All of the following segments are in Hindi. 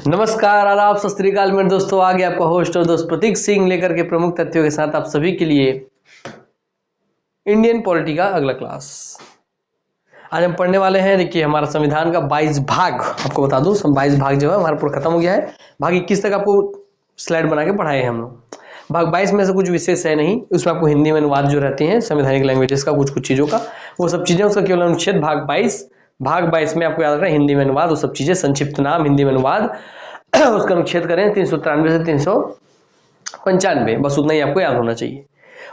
नमस्कार, आदाब, सत श्री अकाल मेरे दोस्तों। आ गया आपका होस्ट और दोस्त प्रतीक सिंह लेकर के प्रमुख तथ्यों के साथ आप सभी के लिए इंडियन पॉलिटी का अगला क्लास। आज हम पढ़ने वाले हैं। देखिए, हमारा संविधान का 22 भाग, आपको बता दूं 22 भाग जो है हमारा पूरा खत्म हो गया है। भाग 21 तक आपको स्लाइड बना के पढ़ाए हैं हम लोग। भाग 22 में से कुछ विशेष है नहीं, उसमें आपको हिंदी में अनुवाद जो रहते हैं संवैधानिक लैंग्वेजेस का कुछ चीज़ों का, वो सब चीज़ें, उसका केवल अनुच्छेद भाग 22 में आपको याद रखना है हिंदी में अनुवाद, वो सब चीज़ें संक्षिप्त नाम हिंदी में अनुवाद उसका अनुच्छेद करें 393 से 395, बस उतना ही आपको याद होना चाहिए।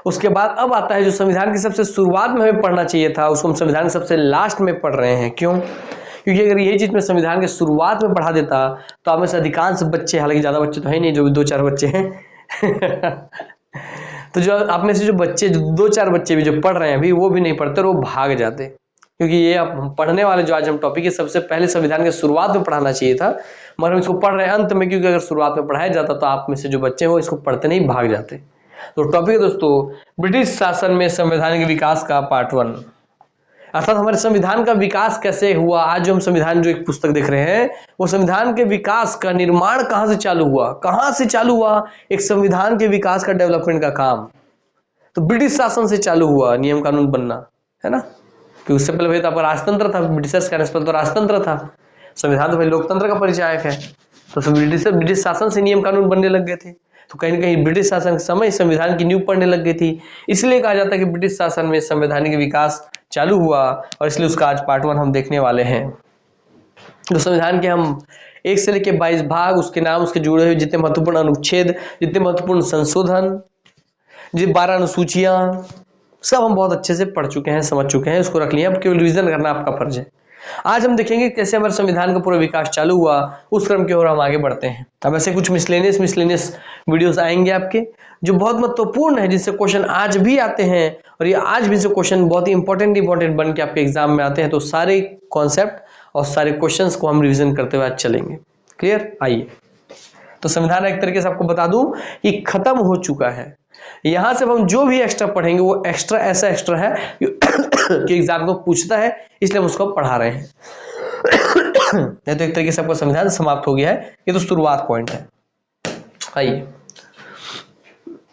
उसके बाद अब आता है जो संविधान की सबसे शुरुआत में हमें पढ़ना चाहिए था, उसको हम संविधान के सबसे लास्ट में पढ़ रहे हैं। क्यों? क्योंकि अगर यही चीज मैं संविधान के शुरुआत में पढ़ा देता तो आप में से अधिकांश बच्चे, हालांकि ज्यादा बच्चे तो है नहीं, जो 2-4 बच्चे हैं तो जो आप में से जो बच्चे, 2-4 बच्चे भी जो पढ़ रहे हैं अभी, वो भी नहीं पढ़ते और वो भाग जाते। क्योंकि ये अब पढ़ने वाले जो आज हम टॉपिक है, सबसे पहले संविधान के शुरुआत में पढ़ाना चाहिए था, मगर हम इसको पढ़ रहे हैं अंत में, क्योंकि अगर शुरुआत में पढ़ाया जाता तो आप में से जो बच्चे हैं वो इसको पढ़ते नहीं, भाग जाते। तो टॉपिक है दोस्तों, ब्रिटिश शासन में संवैधानिक विकास का पार्ट 1, अर्थात हमारे संविधान का विकास कैसे हुआ। आज जो हम संविधान जो एक पुस्तक देख रहे हैं, वो संविधान के विकास का निर्माण कहाँ से चालू हुआ, कहाँ से चालू हुआ एक संविधान के विकास का, डेवलपमेंट का काम। तो ब्रिटिश शासन से चालू हुआ नियम कानून बनना, है ना। कि उससे पहले भाई तो आपका राजतंत्र था, ब्रिटिशर्स का तो राजतंत्र था। संविधान तो भाई लोकतंत्र का परिचायक है। तो ब्रिटिश शासन से नियम कानून बनने लग गए थे। तो कहीं ना कहीं ब्रिटिश शासन के समय संविधान की नींव पड़ने लग गई थी। इसलिए कहा जाता है कि ब्रिटिश शासन में संवैधानिक विकास चालू हुआ, और इसलिए उसका आज पार्ट 1 हम देखने वाले हैं। तो संविधान के हम 1 से लेकर 22 भाग, उसके नाम, उसके जुड़े हुए जितने महत्वपूर्ण अनुच्छेद, जितने महत्वपूर्ण संशोधन, जितने 12 अनुसूचियां, सब हम बहुत अच्छे से पढ़ चुके हैं, समझ चुके हैं। उसको रख लिया, अब केवल रिवीजन करना आपका फर्ज है। आज हम देखेंगे कैसे हमारे संविधान का पूरा विकास चालू हुआ, उस क्रम की ओर हम आगे बढ़ते हैं। अब ऐसे कुछ मिसलेनियस वीडियोस आएंगे आपके, जो बहुत महत्वपूर्ण है, जिससे क्वेश्चन आज भी आते हैं, और ये आज भी जो क्वेश्चन बहुत ही इंपॉर्टेंट बन के आपके एग्जाम में आते हैं। तो सारे कॉन्सेप्ट और सारे क्वेश्चन को हम रिविजन करते हुए आज चलेंगे। क्लियर? आइए, तो संविधान एक तरीके से आपको बता दूं कि खत्म हो चुका है। यहां से हम जो भी एक्स्ट्रा पढ़ेंगे वो एक्स्ट्रा ऐसा एक्स्ट्रा है कि एग्जाम को पूछता है, इसलिए हम उसको पढ़ा रहे हैं। नहीं तो एक तरीके से आपका संविधान समाप्त हो गया है। ये तो शुरुआत पॉइंट है। आइए,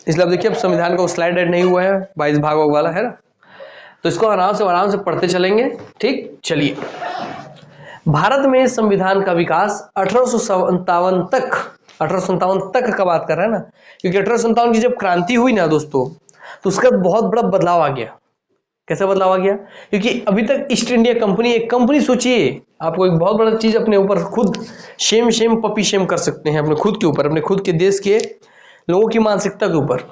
इसलिए अब देखिए, अब संविधान का स्लाइड ऐड नहीं हुआ है 22 भागों वाला, है ना। तो इसको आराम से पढ़ते चलेंगे। ठीक, चलिए। भारत में संविधान का विकास 1857 तक का बात कर रहे हैं ना, क्योंकि 1857 की जब क्रांति हुई ना दोस्तों, तो उसका बहुत बड़ा बदलाव आ गया। कैसा बदलाव आ गया? क्योंकि अभी तक ईस्ट इंडिया कंपनी, एक कंपनी, सोचिए आपको एक बहुत बड़ा चीज अपने ऊपर खुद पपी शेम कर सकते हैं, अपने खुद के ऊपर, अपने खुद के देश के लोगों की मानसिकता के ऊपर।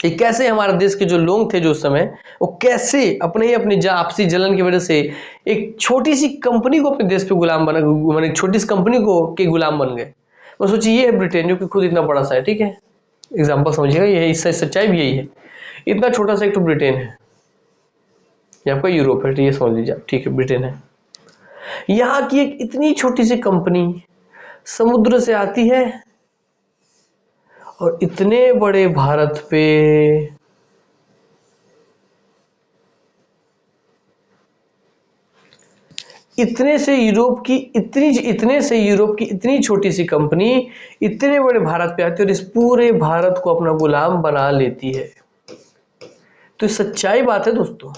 एक कैसे हमारे देश के जो लोग थे जो उस समय, वो कैसे अपने आपसी जलन की वजह से एक छोटी सी कंपनी को अपने देश पे गुलाम बना, मैंने छोटी सी कंपनी को के गुलाम बन गए। वो सोचिए, ये है ब्रिटेन, जो कि खुद इतना बड़ा सा है, ठीक है, एग्जाम्पल समझिएगा, ये इससे सच्चाई भी यही है। इतना छोटा सा एक तो ब्रिटेन है, ये आपका यूरोप है, ये समझ लीजिए आप, ठीक है, ब्रिटेन है। यहाँ की एक इतनी छोटी सी कंपनी समुद्र से आती है और इतने बड़े भारत पे इतने से यूरोप की इतनी छोटी सी कंपनी इतने बड़े भारत पे आती है और इस पूरे भारत को अपना गुलाम बना लेती है। तो ये सच्चाई बात है दोस्तों,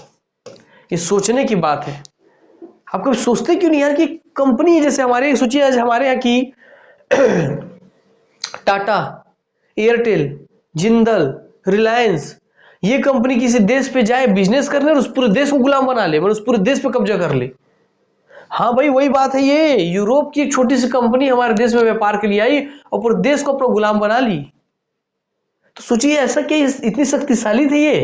ये सोचने की बात है। आप कभी सोचते क्यों नहीं यार कि कंपनी जैसे हमारे, सोचिए आज हमारे यहाँ की टाटा, एयरटेल, जिंदल, रिलायंस, ये कंपनी किसी देश पे जाए बिजनेस करने और उस पूरे देश को गुलाम बना ले, मतलब उस पूरे देश पे कब्जा कर ले। हाँ भाई, वही बात है। ये यूरोप की एक छोटी सी कंपनी हमारे देश में व्यापार के लिए आई और पूरे देश को अपना गुलाम बना ली। तो सोचिए, ऐसा क्या इतनी शक्तिशाली थी ये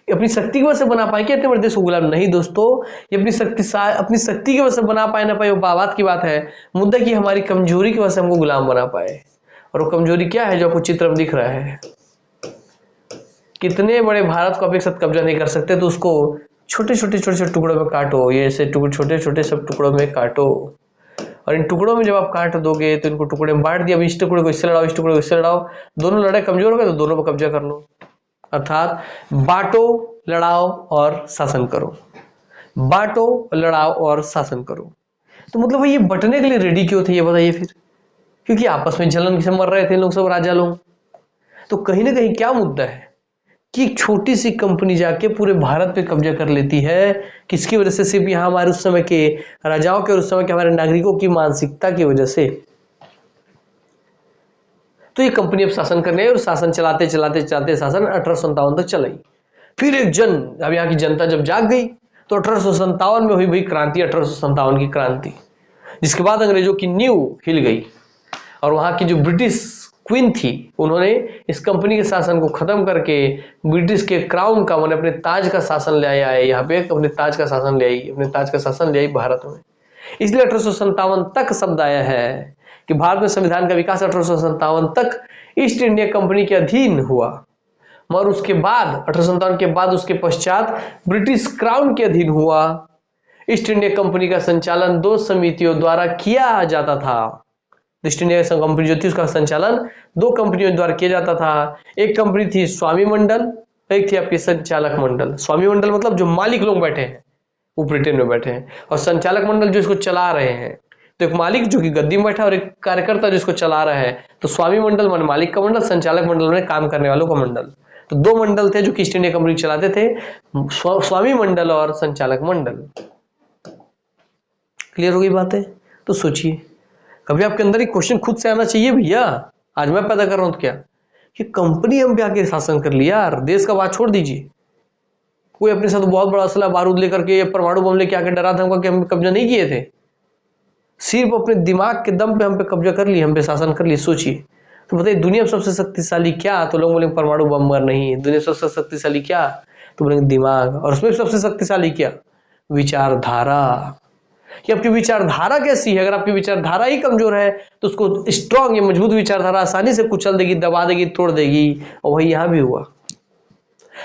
अपनी शक्ति की वजह से बना पाए क्या इतने बड़े देश को गुलाम? नहीं दोस्तों, ये अपनी शक्ति की वजह से बना पाए ना पाए वो बात की बात है। मुद्दा की हमारी कमजोरी की वजह से हमको गुलाम बना पाए। और वो कमजोरी क्या है जो आपको चित्र में दिख रहा है? कितने बड़े भारत को आप एक साथ कब्जा नहीं कर सकते, तो उसको छोटे छोटे टुकड़ों में काटो। ये ऐसे छोटे छोटे सब टुकड़ों में काटो, और इन टुकड़ों में जब आप काट दोगे तो इनको टुकड़े में बांट दिया। अब इस टुकड़े को इससे लड़ाओ, इस टुकड़े को इससे लड़ाओ, दोनों लड़ाई कमजोर हो गए तो दोनों पर कब्जा कर लो। अर्थात बांटो, लड़ाओ और शासन करो, बांटो, लड़ाओ और शासन करो। तो मतलब ये बटने के लिए रेडी क्यों थे, ये बताइए फिर। क्योंकि आपस में जलन से मर रहे थे लोग, सब राजा लोग। तो कहीं ना कहीं क्या मुद्दा है कि एक छोटी सी कंपनी जाके पूरे भारत पे कब्जा कर लेती है, किसकी वजह से? सिर्फ यहाँ हमारे उस समय के राजाओं के और उस समय के हमारे नागरिकों की मानसिकता की वजह से। तो ये कंपनी अब शासन करने और शासन चलाते चलाते चलाते शासन 1857 तक चलाई। फिर अब यहाँ की जनता जब जाग गई तो 1857 में हुई भाई क्रांति, 1857 की क्रांति, जिसके बाद अंग्रेजों की नींव हिल गई और वहां की जो ब्रिटिश क्वीन थी उन्होंने इस कंपनी के शासन को खत्म करके ब्रिटिश के क्राउन का, मैंने अपने ताज का शासन ले आया है यहाँ पे, अपने ताज का शासन ले आई, अपने ताज का शासन ले आई भारत में। इसलिए 1857 तक शब्द आया है कि भारत में संविधान का विकास 1857 तक ईस्ट इंडिया कंपनी के अधीन हुआ, मगर उसके बाद 1857 के बाद उसके पश्चात ब्रिटिश क्राउन के अधीन हुआ। ईस्ट इंडिया कंपनी का संचालन दो समितियों द्वारा किया जाता था। ईस्ट इंडिया कंपनी जो थी उसका संचालन दो कंपनियों द्वारा किया जाता था। एक कंपनी थी स्वामी मंडल, एक थी आपकी संचालक मंडल। स्वामी मंडल मतलब जो मालिक लोग बैठे हैं वो ब्रिटेन में बैठे हैं, और संचालक मंडल जो इसको चला रहे हैं। तो एक मालिक जो कि गद्दी में बैठा और एक कार्यकर्ता जिसको चला रहा है। तो स्वामी मंडल मान मालिक का मंडल, संचालक मंडल में काम करने वालों का मंडल। तो दो मंडल थे जो कि ईस्ट इंडिया कंपनी चलाते थे, स्वामी मंडल और संचालक मंडल। क्लियर हो गई बात है? तो सोचिए, कभी आपके अंदर एक क्वेश्चन खुद से आना चाहिए भैया, आज मैं पैदा कर रहा हूं तो क्या, कि कंपनी हम पे आके शासन कर लिया यार, देश का बात छोड़ दीजिए। कोई अपने साथ बहुत बड़ा असला बारूद लेकर के, परमाणु बम लेके आके डरा धमका के हम कब्जा नहीं किए थे, सिर्फ अपने दिमाग के दम पे हम पे कब्जा कर लिए, हम पे शासन कर लिए। सोचिए तो बताइए, दुनिया में सबसे शक्तिशाली क्या? तो लोग बोलेंगे परमाणु बम, मगर नहीं है। दुनिया में सबसे शक्तिशाली क्या? तो बोलेंगे दिमाग। और उसमें सबसे शक्तिशाली क्या? विचारधारा। कि आपकी विचारधारा कैसी है। अगर आपकी विचारधारा ही कमजोर है तो उसको स्ट्रांग या मजबूत विचारधारा आसानी से कुचल देगी, दबा देगी, तोड़ देगी। और वही यहां भी हुआ।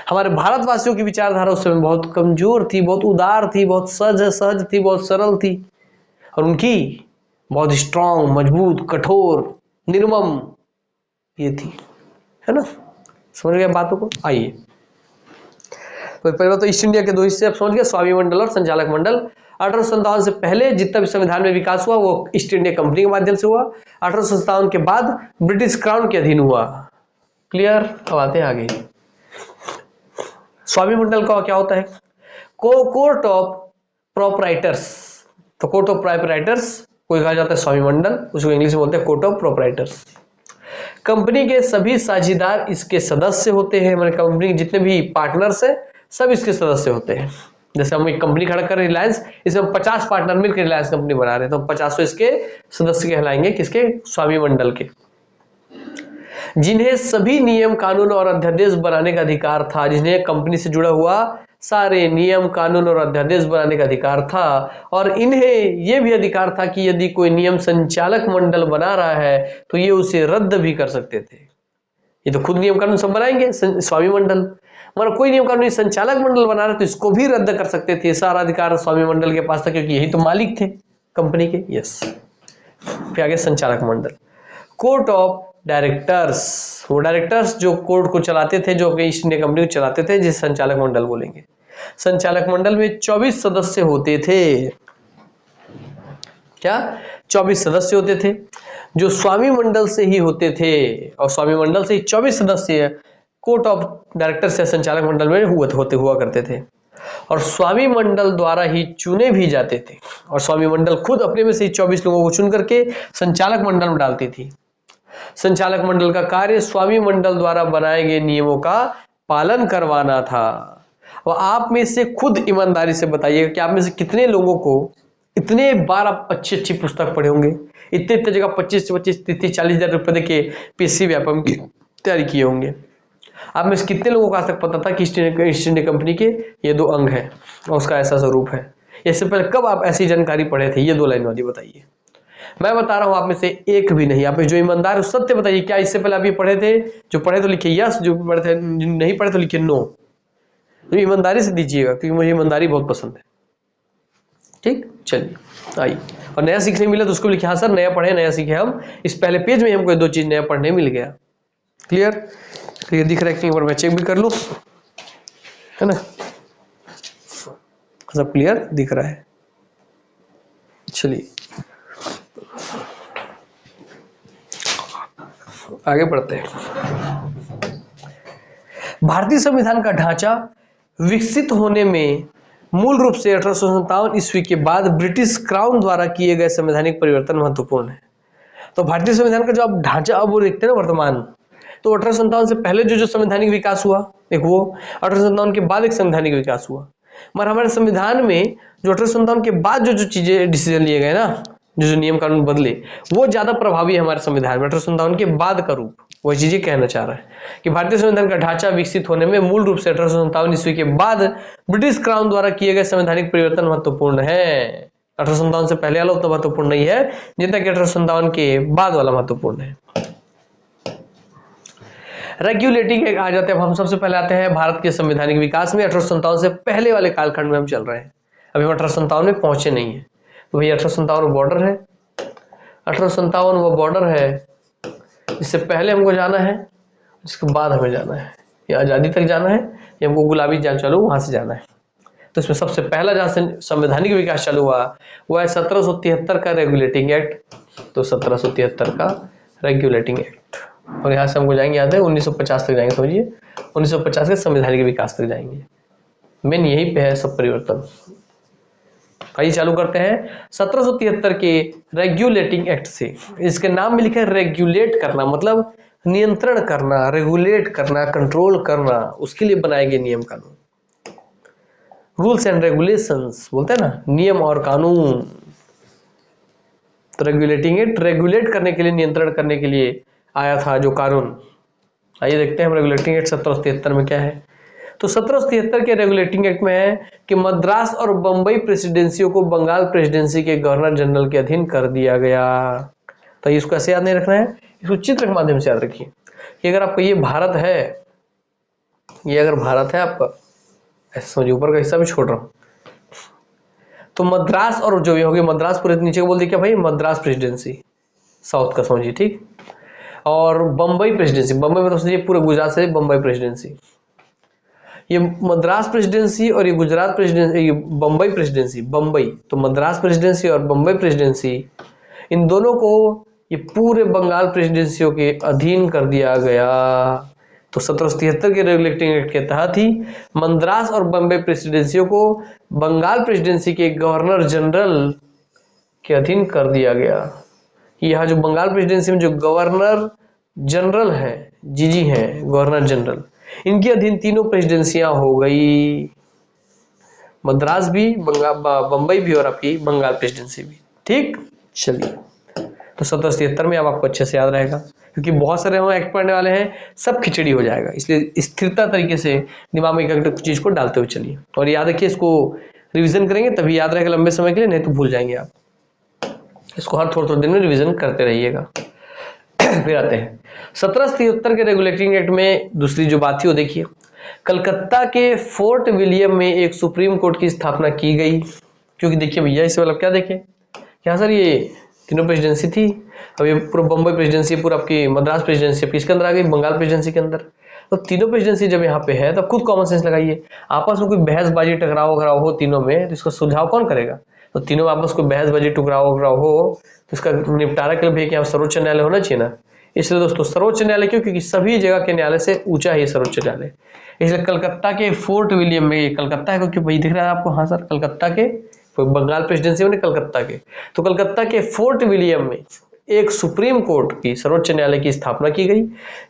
हमारे भारतवासियों की विचारधारा उस समय बहुत कमजोर थी, बहुत उदार थी, बहुत सहज थी, बहुत सरल थी, और उनकी बहुत स्ट्रांग, मजबूत, कठोर, निर्मम ये थी, है ना? समझ गए बातों को? आइए, तो पहले तो ईस्ट इंडिया के दो हिस्से आप समझ गए, स्वामी मंडल और संचालक मंडल। 1857 से पहले जितना भी संविधान में विकास हुआ वो ईस्ट इंडिया कंपनी के माध्यम से हुआ। 1857 के बाद ब्रिटिश क्राउन के अधीन हुआ। क्लियर? अब आते हैं आगे। स्वामी मंडल का क्या होता है? Court of proprietors. तो कोर्ट ऑफ प्रोपराइटर्स को कहा जाता है स्वामी मंडल, उसको इंग्लिश में बोलते हैं कोर्ट ऑफ प्रोपराइटर्स। कंपनी के सभी साझेदार इसके सदस्य होते हैं, मतलब कंपनी के जितने भी पार्टनर्स हैं सब इसके सदस्य होते हैं। जैसे हम एक कंपनी खड़ा कर रहे हैं रिलायंस, इसमें 50 पार्टनर मिलकर रिलायंस कंपनी बना रहे हैं, तो 50 इसके सदस्य कहलाएंगे, किसके? स्वामी मंडल के, जिन्हें सभी नियम कानून और अध्यादेश बनाने का अधिकार था। जिन्हें कंपनी से जुड़ा हुआ सारे नियम कानून और अध्यादेश बनाने का अधिकार था, और इन्हें यह भी अधिकार था कि यदि कोई नियम संचालक मंडल बना रहा है तो ये उसे रद्द भी कर सकते थे। ये तो खुद नियम कानून सब बनाएंगे स्वामी मंडल, मगर कोई नियम कानून संचालक मंडल बना रहे तो इसको भी रद्द कर सकते थे। सारा अधिकार स्वामी मंडल के पास था, क्योंकि यही तो मालिक थे कंपनी के। यस। फिर आगे संचालक मंडल। कोर्ट ऑफ डायरेक्टर्स, वो डायरेक्टर्स जो कोर्ट को चलाते थे, जो ईस्ट इंडिया कंपनी को चलाते थे, जिसे संचालक मंडल बोलेंगे। संचालक मंडल में 24 सदस्य होते थे। क्या? 24 सदस्य होते थे, जो स्वामी मंडल से ही होते थे, और स्वामी मंडल से ही 24 सदस्य कोर्ट ऑफ डायरेक्टर्स या संचालक मंडल में हुआ करते थे, और स्वामी मंडल द्वारा ही चुने भी जाते थे। और स्वामी मंडल खुद अपने में से ही 24 लोगों को चुन करके संचालक मंडल में डालती थी। संचालक मंडल का कार्य स्वामी मंडल द्वारा बनाए गए नियमों का पालन करवाना था। और आप में से खुद ईमानदारी से बताइएगा कि आप में से कितने लोगों को इतने बार आप अच्छी पुस्तक पढ़े होंगे, इतने जगह 25 से 30 40 हजार रुपए देके पीएससी व्यापम की तैयारी किए होंगे। आप में से कितने लोगों को आज तक पता था कि ईस्ट इंडिया कंपनी के ये 2 अंग है और उसका ऐसा स्वरूप है? इससे पहले कब आप ऐसी जानकारी पढ़े थे? ये 2 लाइन वाली बताइए। मैं बता रहा हूं आप में से एक भी नहीं। आप में जो ईमानदार है सत्य बताइए, क्या इससे पहले आप ये पढ़े थे? जो पढ़े तो लिखिए यस, जो पढ़े थे नहीं पढ़े तो लिखिए नो। तो ईमानदारी से दीजिएगा, क्योंकि मुझे ईमानदारी बहुत पसंद है। ठीक, चलिए आइए। और नया सीखने मिला तो उसको लिखे हाँ सर नया पढ़े, नया सीखे हम। इस पहले पेज में हमको 2 चीज नया पढ़ने मिल गया। क्लियर? क्लियर दिख रहा है कि एक बार मैं चेक भी कर लूं, है ना? सब क्लियर दिख रहा है। चलिए आगे बढ़ते हैं। भारतीय संविधान का ढांचा विकसित होने में मूल रूप से 1857 ईस्वी के बाद ब्रिटिश क्राउन द्वारा किए गए संवैधानिक परिवर्तन महत्वपूर्ण है। तो भारतीय संविधान का जो आप ढांचा अब वो देखते हैं ना वर्तमान, तो 1857 से पहले जो संवैधानिक विकास हुआ एक वो, 1857 के बाद एक संवैधानिक विकास हुआ। मगर हमारे संविधान में जो 1857 के बाद जो चीजें डिसीजन लिए गए ना, जो नियम कानून बदले, वो ज्यादा प्रभावी है हमारे संविधान में। 1857 के बाद का रूप वही चीजें कहना चाह रहा है कि भारतीय संविधान का ढांचा विकसित होने में मूल रूप से 1857 ईस्वी के बाद ब्रिटिश क्राउन द्वारा किए गए संवैधानिक परिवर्तन महत्वपूर्ण है। 1857 से पहले वाला उतना महत्वपूर्ण नहीं है जितना कि 1857 के बाद वाला महत्वपूर्ण है। रेगुलेटिंग एक्ट आ जाते हैं। हम सबसे पहले आते हैं भारत के संवैधानिक विकास में। 1857 से पहले वाले कालखंड में हम चल रहे हैं, अभी हम 1857 में पहुंचे नहीं है। तो भैया 1857 बॉर्डर है, 1857 वो बॉर्डर है, इससे पहले हमको जाना है, इसके बाद हमें जाना है, या आज़ादी तक जाना है, या हमको गुलाबी जान चालू वहां से जाना है। तो इसमें सबसे पहला जहां से संवैधानिक विकास चालू हुआ वो है 1773 का रेगुलेटिंग एक्ट। तो 1773 का रेगुलेटिंग एक्ट, और यहाँ से हमको जाएंगे याद है 1950 तक जाएंगे, समझिए 1950 के संवैधानिक विकास तक जाएंगे। मेन यही पे है सब परिवर्तन। आइए चालू करते हैं 1773 के रेगुलेटिंग एक्ट से। इसके नाम में लिखा है रेगुलेट करना, मतलब नियंत्रण करना, रेगुलेट करना, कंट्रोल करना, उसके लिए बनाए गए नियम कानून। रूल्स एंड रेगुलेशंस बोलते हैं ना, नियम और कानून। तो रेगुलेटिंग एक्ट रेगुलेट करने के लिए, नियंत्रण करने के लिए आया था जो कानून। आइए देखते हैं हम रेगुलेटिंग एक्ट 1773 में क्या है। तो 1773 के रेगुलेटिंग एक्ट में है कि मद्रास और बंबई प्रेसिडेंसियों को बंगाल प्रेसिडेंसी के गवर्नर जनरल के अधीन कर दिया गया। तो इसको ऐसे याद नहीं रखना है, इसको चित्र के माध्यम से याद रखिए कि अगर आपको ये भारत है, ये अगर भारत है आपका, ऐसे समझिए, ऊपर का हिस्सा भी छोड़ रहा हूं, तो मद्रास और जो भी होगी, मद्रास पूरे नीचे को बोल दिया क्या भाई, मद्रास प्रेसिडेंसी साउथ का समझिए, ठीक। और बंबई प्रेसिडेंसी, बंबई में तो समझिए पूरे गुजरात से बंबई प्रेसिडेंसी। ये मद्रास प्रेसिडेंसी और ये गुजरात प्रेसिडेंसी, ये बंबई प्रेसिडेंसी, बंबई, तो मद्रास प्रेसिडेंसी और बंबई प्रेसिडेंसी, इन दोनों को ये पूरे बंगाल प्रेसिडेंसियों के अधीन कर दिया गया। तो 1773 के रेगुलेटिंग एक्ट के तहत ही मद्रास और बंबई प्रेसिडेंसियों को बंगाल प्रेसिडेंसी के गवर्नर जनरल के अधीन कर दिया गया। यहाँ जो बंगाल प्रेसिडेंसी में जो गवर्नर जनरल है, जीजी हैं गवर्नर जनरल, इनके अधीन तीनों प्रेसिडेंसियां हो गई, मद्रास भी, बंबई भी और आपकी बंगाल प्रेसिडेंसी भी, ठीक। चलिए, तो 1773 में अब आपको अच्छे से याद रहेगा, क्योंकि बहुत सारे हम एक्ट पढ़ने वाले हैं, सब खिचड़ी हो जाएगा, इसलिए स्थिरता तरीके से दिमाग में एक चीज को डालते हुए चलिए। और याद रखिए, इसको रिविजन करेंगे तभी याद रहेगा लंबे समय के लिए, नहीं तो भूल जाएंगे आप। इसको हर थोड़े थोड़े दिन में रिविजन करते रहिएगा। फिर आते हैं 1773 के रेगुलेटिंग एक्ट में दूसरी जो बात थी वो देखिए, कलकत्ता के फोर्ट विलियम में एक सुप्रीम कोर्ट की स्थापना की गई। क्योंकि देखिए भैया, इससे मतलब क्या देखें, क्या सर ये तीनों प्रेसिडेंसी थी, अब ये पूरा बंबई प्रेसिडेंसी, पूरा आपकी मद्रास प्रेसिडेंसी किसके अंदर आ गई, बंगाल प्रेसिडेंसी के अंदर। तो तीनों प्रेसिडेंसी जब यहाँ पे है तो खुद कॉमन सेंस लगाइए, आपस में कोई बहसबाजी टकराव वगैरह हो तीनों में, तो इसका सुझाव कौन करेगा। तो तीनों आपस को बहसबाजी टकराव वगैरह हो तो इसका निपटारा के लिए भी क्या सर्वोच्च न्यायालय होना चाहिए ना। इसलिए दोस्तों सर्वोच्च न्यायालय क्यों, क्योंकि सभी जगह के न्यायालय से ऊंचा है सर्वोच्च न्यायालय। इसलिए कलकत्ता के फोर्ट विलियम में, कलकत्ता है क्योंकि भाई दिख रहा है आपको, हाँ सर कलकत्ता के, बंगाल प्रेसिडेंसी में कलकत्ता के, तो कलकत्ता के फोर्ट विलियम में एक सुप्रीम कोर्ट की, सर्वोच्च न्यायालय की स्थापना की गई,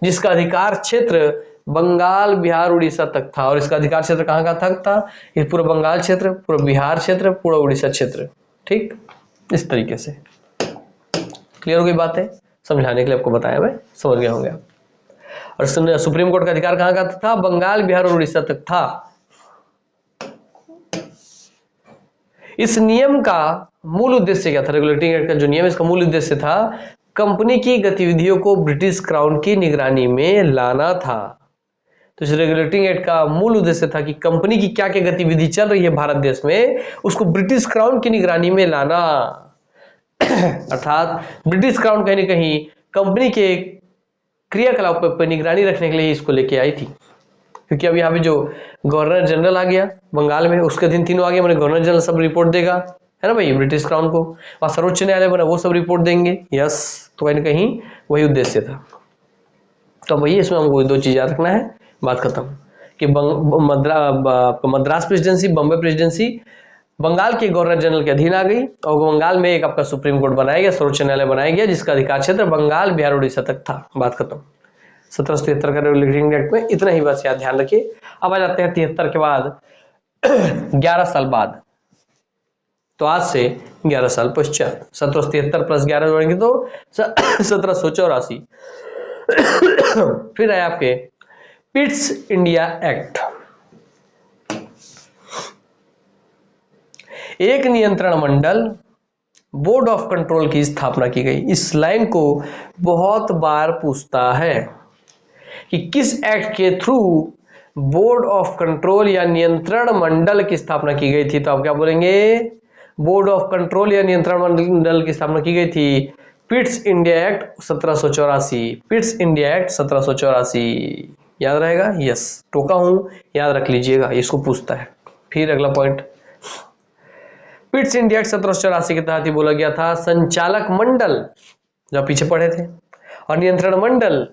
जिसका अधिकार क्षेत्र बंगाल, बिहार, उड़ीसा तक था। और इसका अधिकार क्षेत्र कहाँ का तक था, ये पूरा बंगाल क्षेत्र, पूरा बिहार क्षेत्र, पूरा उड़ीसा क्षेत्र, ठीक। इस तरीके से क्लियर हो गई बात है, समझाने के लिए आपको बताया, मैं समझ गए होंगे आप। और सुप्रीम कोर्ट का अधिकार कहाँ का था, बंगाल, बिहार और उड़ीसा तक था। इस नियम का मूल उद्देश्य क्या था, रेगुलेटिंग एक्ट का जो नियम, इसका मूल उद्देश्य था कंपनी की गतिविधियों को ब्रिटिश क्राउन की निगरानी में लाना था। तो इस रेगुलेटिंग एक्ट का मूल उद्देश्य था कि कंपनी की क्या क्या गतिविधि चल रही है भारत देश में, उसको ब्रिटिश क्राउन की निगरानी में लाना। अर्थात ब्रिटिश क्राउन कहीं ना कहीं कंपनी के क्रियाकलाप पर निगरानी रखने के लिए इसको लेके आई थी। क्योंकि अब यहाँ पे जो गवर्नर जनरल आ गया बंगाल में, उसके अधीन तीनों आ गए, मैंने गवर्नर जनरल सब रिपोर्ट देगा, है ना भाई, ब्रिटिश क्राउन को, और सर्वोच्च न्यायालय बना वो सब रिपोर्ट देंगे, यस। तो कहीं ना कहीं वही उद्देश्य था। तो वही इसमें हमको 2 चीज याद रखना है, बात खत्म। कि मद्रास प्रेसिडेंसी, बॉम्बे प्रेसिडेंसी बंगाल के गवर्नर जनरल के अधीन आ गई और बंगाल में एक आपका सुप्रीम कोर्ट बनाया गया, सर्वोच्च न्यायालय बनाया गया, जिसका अधिकार क्षेत्र बंगाल, बिहार, उड़ीसा तक था। बात खत्म। 1773 का रेगुलेटिंग एक्ट में इतना ही बस याद ध्यान रखिए। अब आ जाते हैं 73 के बाद 11 साल बाद, तो आज से 11 साल पश्चात 1773 प्लस 11 जोड़ेंगे तो 1784। फिर है आपके पिट्स इंडिया एक्ट। एक नियंत्रण मंडल, बोर्ड ऑफ कंट्रोल की स्थापना की गई। इस लाइन को बहुत बार पूछता है कि किस एक्ट के थ्रू बोर्ड ऑफ कंट्रोल या नियंत्रण मंडल की स्थापना की गई थी। तो आप क्या बोलेंगे, बोर्ड ऑफ कंट्रोल या नियंत्रण मंडल की स्थापना की गई थी Pitt's India act 1784। Pitt's India act 1784 याद रहेगा। यस, टोका हूं, याद रख लीजिएगा, इसको पूछता है। फिर अगला पॉइंट, पिट्स इंडिया एक्ट 1784 के तहत ही बोला गया था संचालक मंडल, जो पीछे पढ़े थे, और नियंत्रण मंडल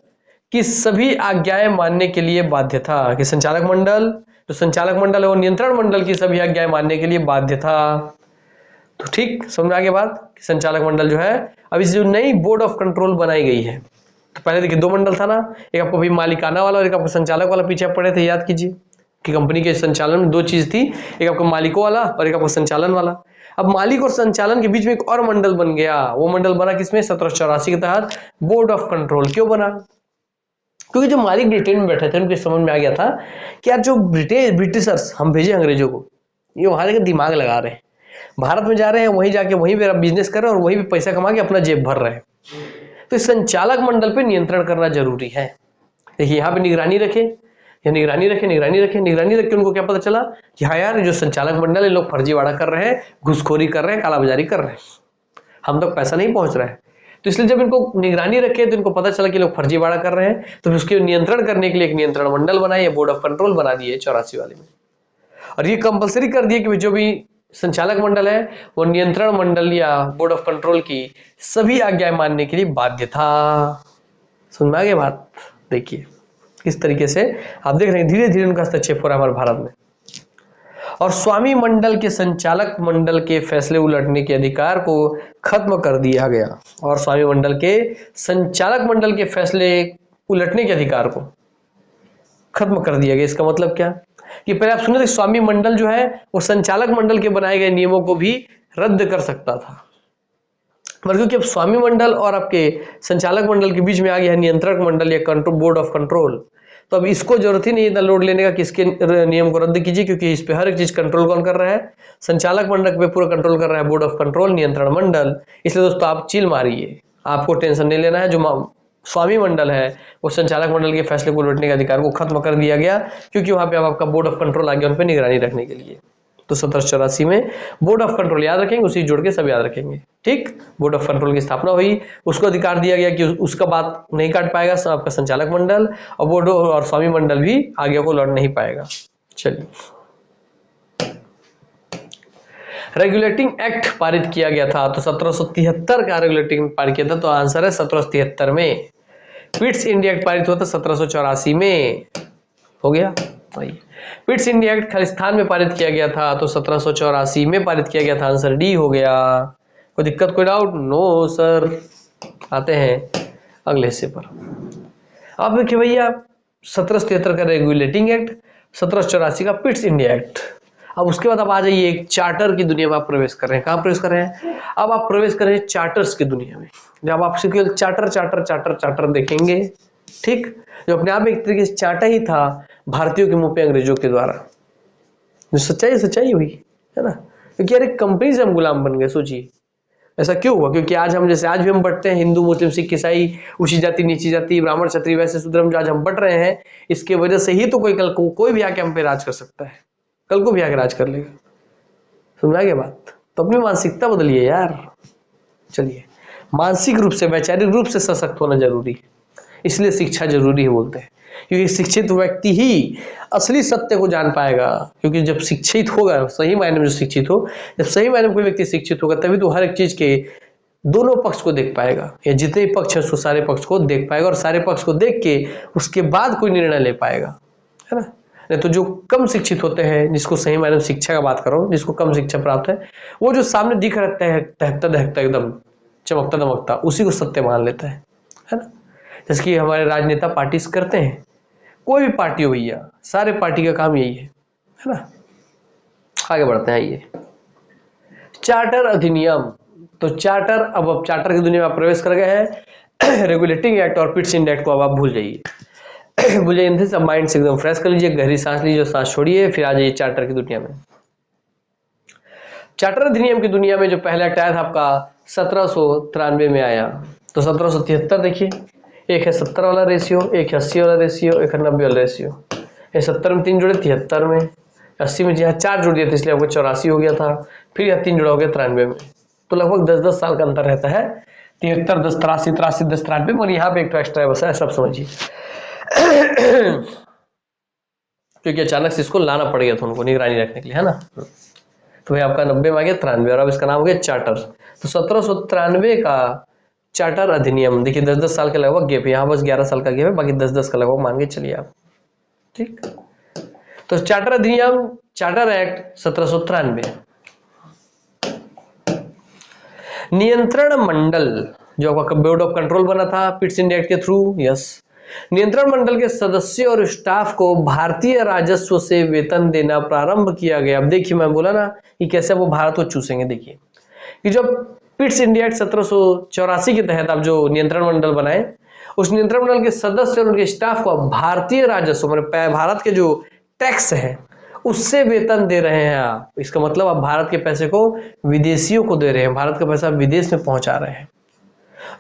की सभी आज्ञाएं मानने के लिए बाध्य था। कि संचालक मंडल, जो संचालक मंडल है वो नियंत्रण मंडल की सभी आज्ञाएं मानने के लिए बाध्य था। तो ठीक समझ आ गया बात कि संचालक मंडल जो है, अब इस जो नई बोर्ड ऑफ कंट्रोल बनाई गई है, तो पहले देखिए 2 मंडल था ना, एक आपको भी मालिकाना वाला और एक आपको संचालक वाला। पीछे आप पढ़े थे, याद कीजिए कि कंपनी के संचालन में 2 चीज थी, एक आपको मालिकों वाला और एक आपको संचालन वाला। अब मालिक और संचालन के बीच में एक और मंडल बन गया। वो मंडल बना किसमें, 1784 के तहत बोर्ड ऑफ कंट्रोल। क्यों बना, क्योंकि जो मालिक ब्रिटेन में बैठे थे उनके समझ में आ गया था कि यार जो ब्रिटिशर्स हम भेजे अंग्रेजों को, ये वहां का दिमाग लगा रहे हैं, भारत में जा रहे हैं, वहीं जाके वहीं पे बिजनेस कर रहे हैं और वहीं पे पैसा कमा के अपना जेब भर रहे हैं। तो इस संचालक मंडल पे नियंत्रण करना जरूरी है। देखिए यहाँ पे निगरानी रखे, निगरानी रख के उनको क्या पता चला कि हाँ यार, जो संचालक मंडल है लोग फर्जीवाड़ा कर रहे हैं, घुसखोरी कर रहे हैं, कालाबाजारी कर रहे हैं, हम तक पैसा नहीं पहुंच रहा है। तो इसलिए जब इनको निगरानी रखे तो इनको पता चला कि लोग फर्जीवाड़ा कर रहे हैं, तो फिर उसके नियंत्रण करने के लिए एक नियंत्रण मंडल बनाए, बोर्ड ऑफ कंट्रोल बना दिए 84 वाले में। और ये कंपलसरी कर दिए कि जो भी संचालक मंडल है वो नियंत्रण मंडल या बोर्ड ऑफ कंट्रोल की सभी आज्ञाएं मानने के लिए बाध्य था। समझ में आ गया बात। देखिए इस तरीके से आप देख रहे हैं धीरे धीरे उनका हस्तक्षेप हो रहा है हमारे भारत में। और स्वामी मंडल के संचालक मंडल के फैसले उलटने के अधिकार को खत्म कर दिया गया। और स्वामी मंडल के संचालक मंडल के फैसले उलटने के अधिकार को खत्म कर दिया गया। इसका मतलब क्या कि पहले आप सुने थे स्वामी मंडल जो है वो संचालक मंडल के बनाए गए नियमों को भी रद्द कर सकता था, पर क्योंकि अब स्वामी मंडल और आपके संचालक मंडल के बीच में आ गया है नियंत्रक मंडल या कंट्रोल, बोर्ड ऑफ कंट्रोल, तो अब इसको जरूरत ही नहीं इतना लोड लेने का किसके नियम को रद्द कीजिए, क्योंकि इस पे हर एक चीज कंट्रोल कौन कर रहा है, संचालक मंडल पे पूरा कंट्रोल कर रहा है बोर्ड ऑफ कंट्रोल, नियंत्रण मंडल। इसलिए दोस्तों आप चिल मारिए, आपको टेंशन नहीं लेना है। जो स्वामी मंडल है वो संचालक मंडल के फैसले को उलटने के अधिकार को खत्म कर दिया गया, क्योंकि वहां पे अब आपका बोर्ड ऑफ कंट्रोल आ गया उन पर निगरानी रखने के लिए। तो 1784 में बोर्ड ऑफ कंट्रोल याद रखेंगे, उसी जोड़ के सब याद रखेंगे। ठीक, बोर्ड ऑफ कंट्रोल की स्थापना हुई, उसको अधिकार दिया गया कि उसका बात नहीं काट पाएगा आपका संचालक मंडल, और बोर्ड और स्वामी मंडल भी आगे को लौट नहीं पाएगा। चलिए, रेगुलेटिंग एक्ट पारित किया गया था, तो 1773 का रेगुलेटिंग पारित किया था, तो आंसर है 1773 में। पिट्स इंडिया एक्ट पारित हुआ था 1784 में, हो गया। पिट्स इंडिया एक्ट खालिस्तान में पारित किया गया था, तो 1784 में पारित किया गया था, आंसर डी हो गया। कोई दिक्कत, कोई डाउट? No sir. आते हैं अगले हिस्से पर। अब देखिए भैया 1773 का रेगुलेटिंग एक्ट, 1784 का पिट्स इंडिया एक्ट। अब उसके बाद आप आ जाइए एक चार्टर की दुनिया में आप प्रवेश कर रहे हैं। कहाँ प्रवेश कर रहे हैं? अब आप प्रवेश कर रहे हैं चार्टर्स की दुनिया में, जब आप चार्टर चार्टर चार्टर चार्टर देखेंगे, ठीक, जो अपने आप में एक तरीके से चार्टर ही था भारतीयों के मुंह पे अंग्रेजों के द्वारा। जो सच्चाई हुई है ना, क्योंकि यार एक कंपनी से हम गुलाम बन गए। सोचिए ऐसा क्यों हुआ? क्योंकि आज हम जैसे आज भी हम बंटते हैं हिंदू मुस्लिम सिख ईसाई, ऊंची जाति नीची जाति, ब्राह्मण क्षत्रिय वैश्य शूद्र, जो आज हम बंट रहे हैं, इसके वजह से ही तो कोई कल को कोई भी आके हम पे राज कर सकता है, कल को भी आके राज कर लेगा। समझ आ गया बात? तो अपनी मानसिकता बदलिए यार। चलिए, मानसिक रूप से वैचारिक रूप से सशक्त होना जरूरी है, इसलिए शिक्षा जरूरी है बोलते हैं, क्योंकि शिक्षित व्यक्ति ही असली सत्य को जान पाएगा। क्योंकि जब शिक्षित होगा, सही मायने में जो शिक्षित हो, जब सही मायने में कोई व्यक्ति शिक्षित होगा, तभी तो हर एक चीज के दोनों पक्ष को देख पाएगा, या जितने पक्ष है उसको सारे पक्ष को देख पाएगा, और सारे पक्ष को देख के उसके बाद कोई निर्णय ले पाएगा, है ना। नहीं तो जो कम शिक्षित होते हैं, जिसको सही मायने में शिक्षा का बात कर रहा हूँ, जिसको कम शिक्षा प्राप्त है, वो जो सामने दिख रखता है दहकता दहकता एकदम चमकता दमकता, उसी को सत्य मान लेता है ना। जैसे कि हमारे राजनेता पार्टी करते हैं, कोई भी पार्टी हो भैया, सारे पार्टी का काम यही है ना। आगे बढ़ते हैं, आइए चार्टर अधिनियम। तो चार्टर, अब चार्टर की दुनिया में आप प्रवेश कर गए हैं। रेगुलेटिंग एक्ट और पिट्स इंडेक्ट को अब आप भूल जाइए, भूल जाइए, सब माइंड से एकदम फ्रेश कर लीजिए, गहरी सांस लीजिए, सांस छोड़िए, फिर आ जाइए चार्टर की दुनिया में। चार्टर अधिनियम की दुनिया में जो पहला एक्ट आया था आपका 1793 में आया। तो 1773 देखिए, एक है 70 वाला रेशियो, एक है 80 वाला रेशियो, एक है 90 वाला रेशियो। ये 70 में 3 जुड़े, 73 में, 80 में जहाँ 4 जुड़ दिए थे इसलिए आपको 84 हो गया था, फिर यह 3 जुड़ा हो गया 93 में। तो लगभग 10-10 साल का अंतर रहता है, 73, 10, 83, 83, 10, 93, और यहाँ पे एक तो एक्स्ट्रा है, बस है, सब समझिए। क्योंकि अचानक से इसको लाना पड़ गया था उनको निगरानी रखने के लिए, है ना। तो ये आपका 90 में आ गया 93, और अब इसका नाम हो गया चार्टर। तो 1793 का चार्टर अधिनियम, देखिए 10-10 साल का लगभग गैप, यहाँ बस 11 साल का गैप है, बाकी 10-10 का लगभग मान के चलिए आप, ठीक। तो चार्टर अधिनियम, चार्टर एक्ट 1793। नियंत्रण मंडल, जो आपका बोर्ड ऑफ कंट्रोल बना था पिट्स इंडेक्ट के थ्रू, यस। नियंत्रण मंडल के सदस्यों और स्टाफ को भारतीय राजस्व से वेतन देना प्रारंभ किया गया। अब देखिए, मैं बोला ना कि कैसे वो भारत को चूसेंगे। देखिए कि जो पिट्स इंडेक्ट 1784 के तहत आप जो नियंत्रण मंडल बनाए, उस नियंत्रण मंडल के सदस्य और उनके स्टाफ को भारतीय राजस्व, मतलब भारत के जो टैक्स है उससे वेतन दे रहे हैं आप। इसका मतलब आप भारत के पैसे को विदेशियों को दे रहे हैं, भारत का पैसा विदेश में पहुंचा रहे हैं,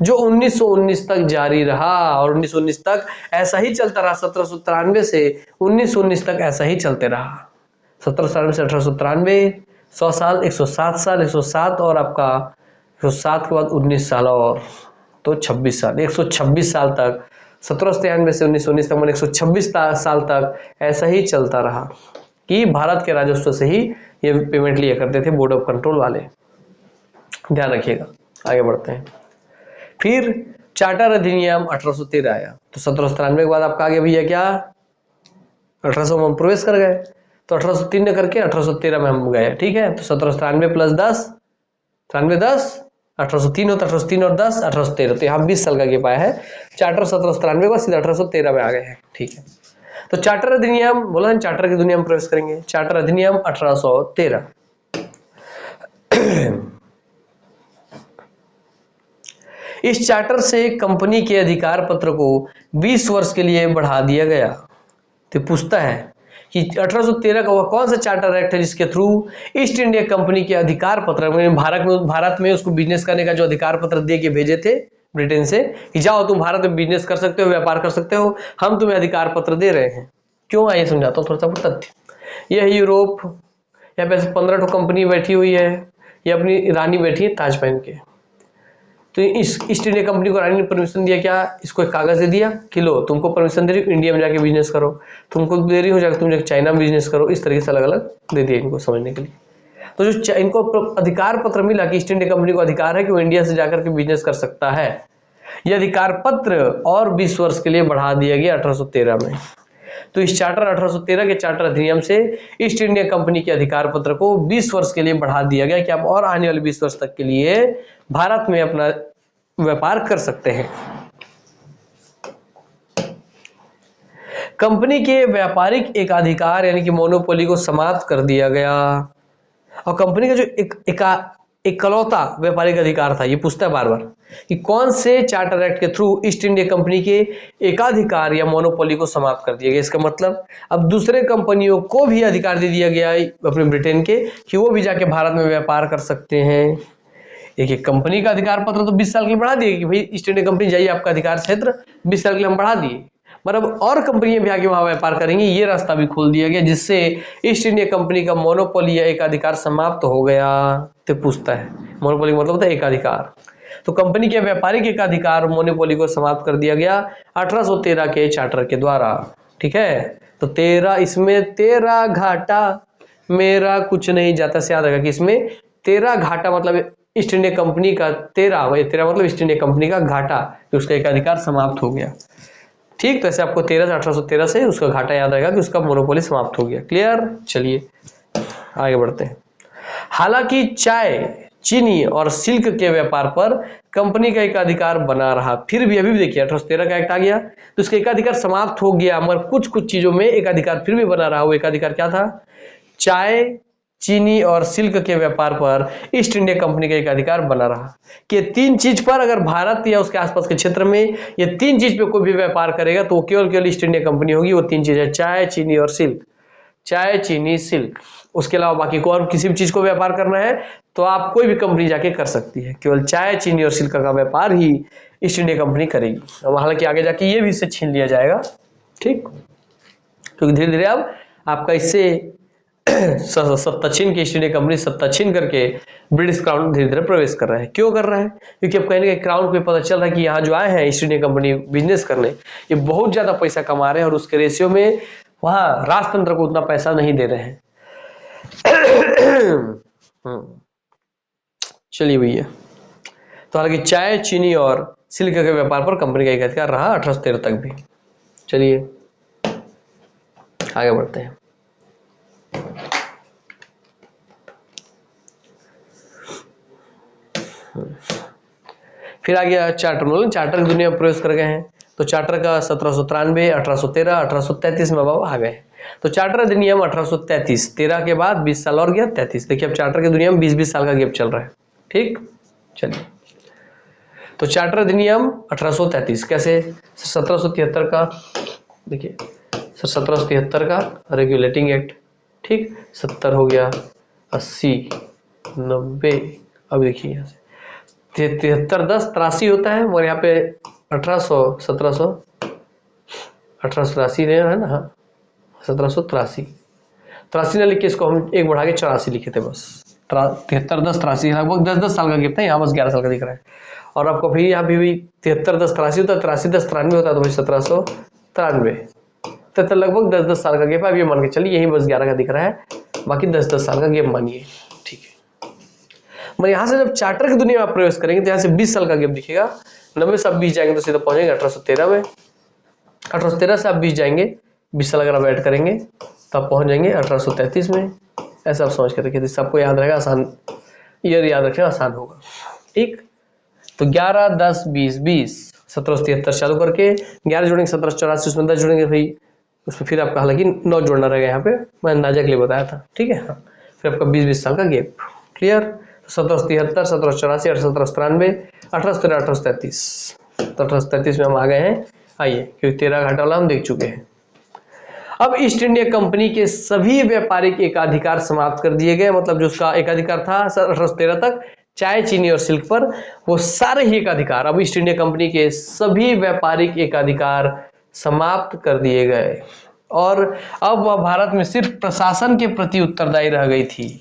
जो 1919 तक जारी रहा। और 1919 तक ऐसा ही चलता रहा, 1793 से 1919 तक ऐसा ही चलते रहा। 1793 से 1893, 100 साल, 107 साल, 107 और आपका 107 के बाद 19 साल और तो 26 साल, 126 साल तक, 1793 से 1919 तक, 126 साल तक ऐसा ही चलता रहा कि भारत के राजस्व से ही ये पेमेंट लिया करते थे बोर्ड ऑफ कंट्रोल वाले। ध्यान रखिएगा, आगे बढ़ते हैं। फिर चार्टर अधिनियम 1813 आया। तो 1793 के बाद आपका आगे भैया क्या, 1800 में हम प्रवेश कर गए, तो 1803 ने करके 1813 में हम गए, ठीक है। तो 1793 प्लस 10, 93, 10, 1803 होता, 1803 और 10, 1813, तो यहाँ 20 साल का गैप आया है। चार्टर 1793 का सीधा 1813 में आ गए हैं, ठीक है। तो चार्टर अधिनियम बोला है, चार्टर की दुनिया में प्रवेश करेंगे। चार्टर अधिनियम 1813। इस चार्टर से कंपनी के अधिकार पत्र को 20 वर्ष के लिए बढ़ा दिया गया। तो पूछता है कि 1813 का वह कौन सा चार्टर एक्ट है जिसके थ्रू ईस्ट इंडिया कंपनी के अधिकार पत्र, भारत में उसको बिजनेस करने का जो अधिकार पत्र दे के भेजे थे ब्रिटेन से कि जाओ तुम भारत में बिजनेस कर सकते हो, व्यापार कर सकते हो, हम तुम्हें अधिकार पत्र दे रहे हैं। क्यों, आइए समझाता हूँ थोड़ा सा तथ्य। यह यूरोप, यहाँ पे 15 कंपनी बैठी हुई है, ये अपनी रानी बैठी है ताज पहन के। तो इस ईस्ट इंडिया कंपनी को रानी ने परमिशन दिया, क्या इसको एक कागज दे दिया कि लो तुमको परमिशन दे रही, इंडिया में जाके बिजनेस करो, तुमको दे रही हो जाकर तुम जाकर चाइना में बिजनेस करो। इस तरीके से अलग अलग दे दिया इनको समझने के लिए। तो जो इनको अधिकार पत्र मिला कि ईस्ट इंडिया कंपनी को अधिकार है कि वो इंडिया से जाकर के बिजनेस कर सकता है, यह अधिकार पत्र और 20 वर्ष के लिए बढ़ा दिया गया 1813 में। तो इस चार्टर 1813 के चार्टर अधिनियम से ईस्ट इंडिया कंपनी के अधिकार पत्र को 20 वर्ष के लिए बढ़ा दिया गया कि आप और आने वाले 20 वर्ष तक के लिए भारत में अपना व्यापार कर सकते हैं। कंपनी के व्यापारिक एकाधिकार यानी कि मोनोपोली को समाप्त कर दिया गया। और कंपनी का जो इकलौता व्यापारिक अधिकार था, ये पूछता है बार बार कि कौन से चार्टर एक्ट के थ्रू ईस्ट इंडिया कंपनी के एकाधिकार या मोनोपोली को समाप्त कर दिया गया। इसका मतलब अब दूसरे कंपनियों को भी अधिकार दे दिया गया अपने ब्रिटेन के कि वो भी जाके भारत में व्यापार कर सकते हैं। एक कंपनी का अधिकार पत्र तो 20 साल के लिए बढ़ा दिए कि भाई ईस्ट इंडिया कंपनी जाइए, आपका अधिकार क्षेत्र 20 साल के लिए हम बढ़ा दिए, मतलब और कंपनियां भी आगे वहां व्यापार करेंगी, ये रास्ता भी खोल दिया गया, जिससे ईस्ट इंडिया कंपनी का मोनोपोली या एकाधिकार समाप्त हो गया। तो पूछता है मोनोपोली मतलब होता है एकाधिकार। तो कंपनी के व्यापारिक एकाधिकार मोनोपोली को समाप्त कर दिया गया 1813 के चार्टर के द्वारा, ठीक है। तो 13, इसमें 13 घाटा मेरा कुछ नहीं जाता से याद रखा कि इसमें 13 घाटा मतलब ईस्ट इंडिया कंपनी का 13 मतलब ईस्ट इंडिया कंपनी का घाटा, कि उसका एकाधिकार समाप्त हो गया। ठीक, तो ऐसे आपको 1813 से उसका घाटा याद रहेगा कि उसका मोनोपोली समाप्त हो गया। क्लियर, चलिए आगे बढ़ते हैं। हालांकि चाय, चीनी और सिल्क के व्यापार पर कंपनी का एकाधिकार बना रहा, फिर भी अभी भी देखिए 1813 का एक्ट आ गया तो उसका एकाधिकार समाप्त हो गया, मगर कुछ कुछ चीजों में एकाधिकार फिर भी बना रहा। वो एकाधिकार क्या था? चाय, चीनी और सिल्क के व्यापार पर ईस्ट इंडिया कंपनी का एकाधिकार बना रहा, कि तीन चीज पर अगर भारत या उसके आसपास के क्षेत्र में ये तीन चीज पे कोई भी व्यापार करेगा तो वो केवल ईस्ट इंडिया कंपनी होगी। वो तीन चीज है चाय, चीनी और सिल्क। चाय, चीनी, सिल्क, उसके अलावा बाकी को और किसी भी चीज को व्यापार करना है तो आप कोई भी कंपनी जाके कर सकती है, केवल चाय, चीनी और सिल्क का व्यापार ही ईस्ट इंडिया कंपनी करेगी। अब हालांकि आगे जाके ये भी इससे छीन लिया जाएगा, ठीक, क्योंकि धीरे धीरे अब आपका इससे सत्ता छीन के ईस्ट इंडिया कंपनी सत्ता छीन करके ब्रिटिश क्राउन धीरे धीरे प्रवेश कर रहा है। क्यों कर रहा है? क्योंकि अब कहीं ना कहीं क्राउन को पता चल रहा है कि यहाँ जो आए हैं ईस्ट इंडिया कंपनी बिजनेस करने, ये बहुत ज्यादा पैसा कमा रहे हैं और उसके रेशियो में वहां राजतंत्र को उतना पैसा नहीं दे रहे हैं। चलिए भैया, तो हालांकि चाय, चीनी और सिल्क के व्यापार पर कंपनी का एकाधिकार रहा 1813 तक भी। चलिए आगे बढ़ते हैं। फिर आ गया चार्टर। चार्टर की दुनिया में प्रवेश कर गए हैं, तो चार्टर का 1793, 1813, 1833 में अब आ गए। तो चार्टर अधिनियम 1833, 13 के बाद 20 साल और गया 33। देखिए अब चार्टर की दुनिया में 20-20 साल का गैप चल रहा है। ठीक, चलिए, तो चार्टर अधिनियम 1833 कैसे? 1773 का, देखिए 1773 का रेगुलेटिंग एक्ट, ठीक, 70 हो गया, 80, 90, अब देखिए यहाँ से 73, 10, 83 होता है, और यहाँ पे 1883 है ना, हाँ 1783 ने लिख के इसको हम एक बढ़ा के 84 लिखे थे बस। 73, 10, 83 लगभग 10-10 साल का गिफ्ट है, यहाँ बस 11 साल का दिख रहा है। और आपको फिर यहाँ भी 73, 10, 83 होता है, 83, 10, 93 होता है, तो भाई 1793, तो लगभग 10-10 साल का गेप है। अब ये मान के चलिए यही बस 11 का दिख रहा है, बाकी 10-10 साल का गेप मानिए, ठीक है। मगर यहाँ से जब चार्टर की दुनिया में आप प्रवेश करेंगे तो यहाँ से 20 साल का गेप दिखेगा। 90 से आप 20 जाएंगे तो सीधा पहुंचेंगे 1813 में। 1813 से आप 20 जाएंगे, 20 साल अगर आप ऐड करेंगे तो आप पहुंच जाएंगे 1833 में। ऐसा आप समझ के रखिए, सबको याद रहेगा, आसान ईयर याद रखना आसान होगा। ठीक, तो 11, 10, 20, 20, 1773 चालू करके 11 जोड़ेंगे 1784, उसमें 10 जोड़ेंगे भाई, उसमें फिर आपका हालांकि 9 जोड़ना रहेगा, यहाँ पे मैं अंदाजा के लिए बताया था, ठीक है। हाँ, फिर आपका 20-20 साल का गैप। क्लियर, 1773, 1784, 1793, 1813, 1833, तो 1833 में हम आ गए हैं। आइए, क्योंकि 13 घाटा वाला हम देख चुके हैं। अब ईस्ट इंडिया कंपनी के सभी व्यापारिक एकाधिकार समाप्त कर दिए गए, मतलब जो उसका एकाधिकार था 1813 तक चाय, चीनी और सिल्क पर, वो सारे ही एकाधिकार अब ईस्ट इंडिया कंपनी के सभी व्यापारिक एकाधिकार समाप्त कर दिए गए, और अब वह भारत में सिर्फ प्रशासन के प्रति उत्तरदायी रह गई थी।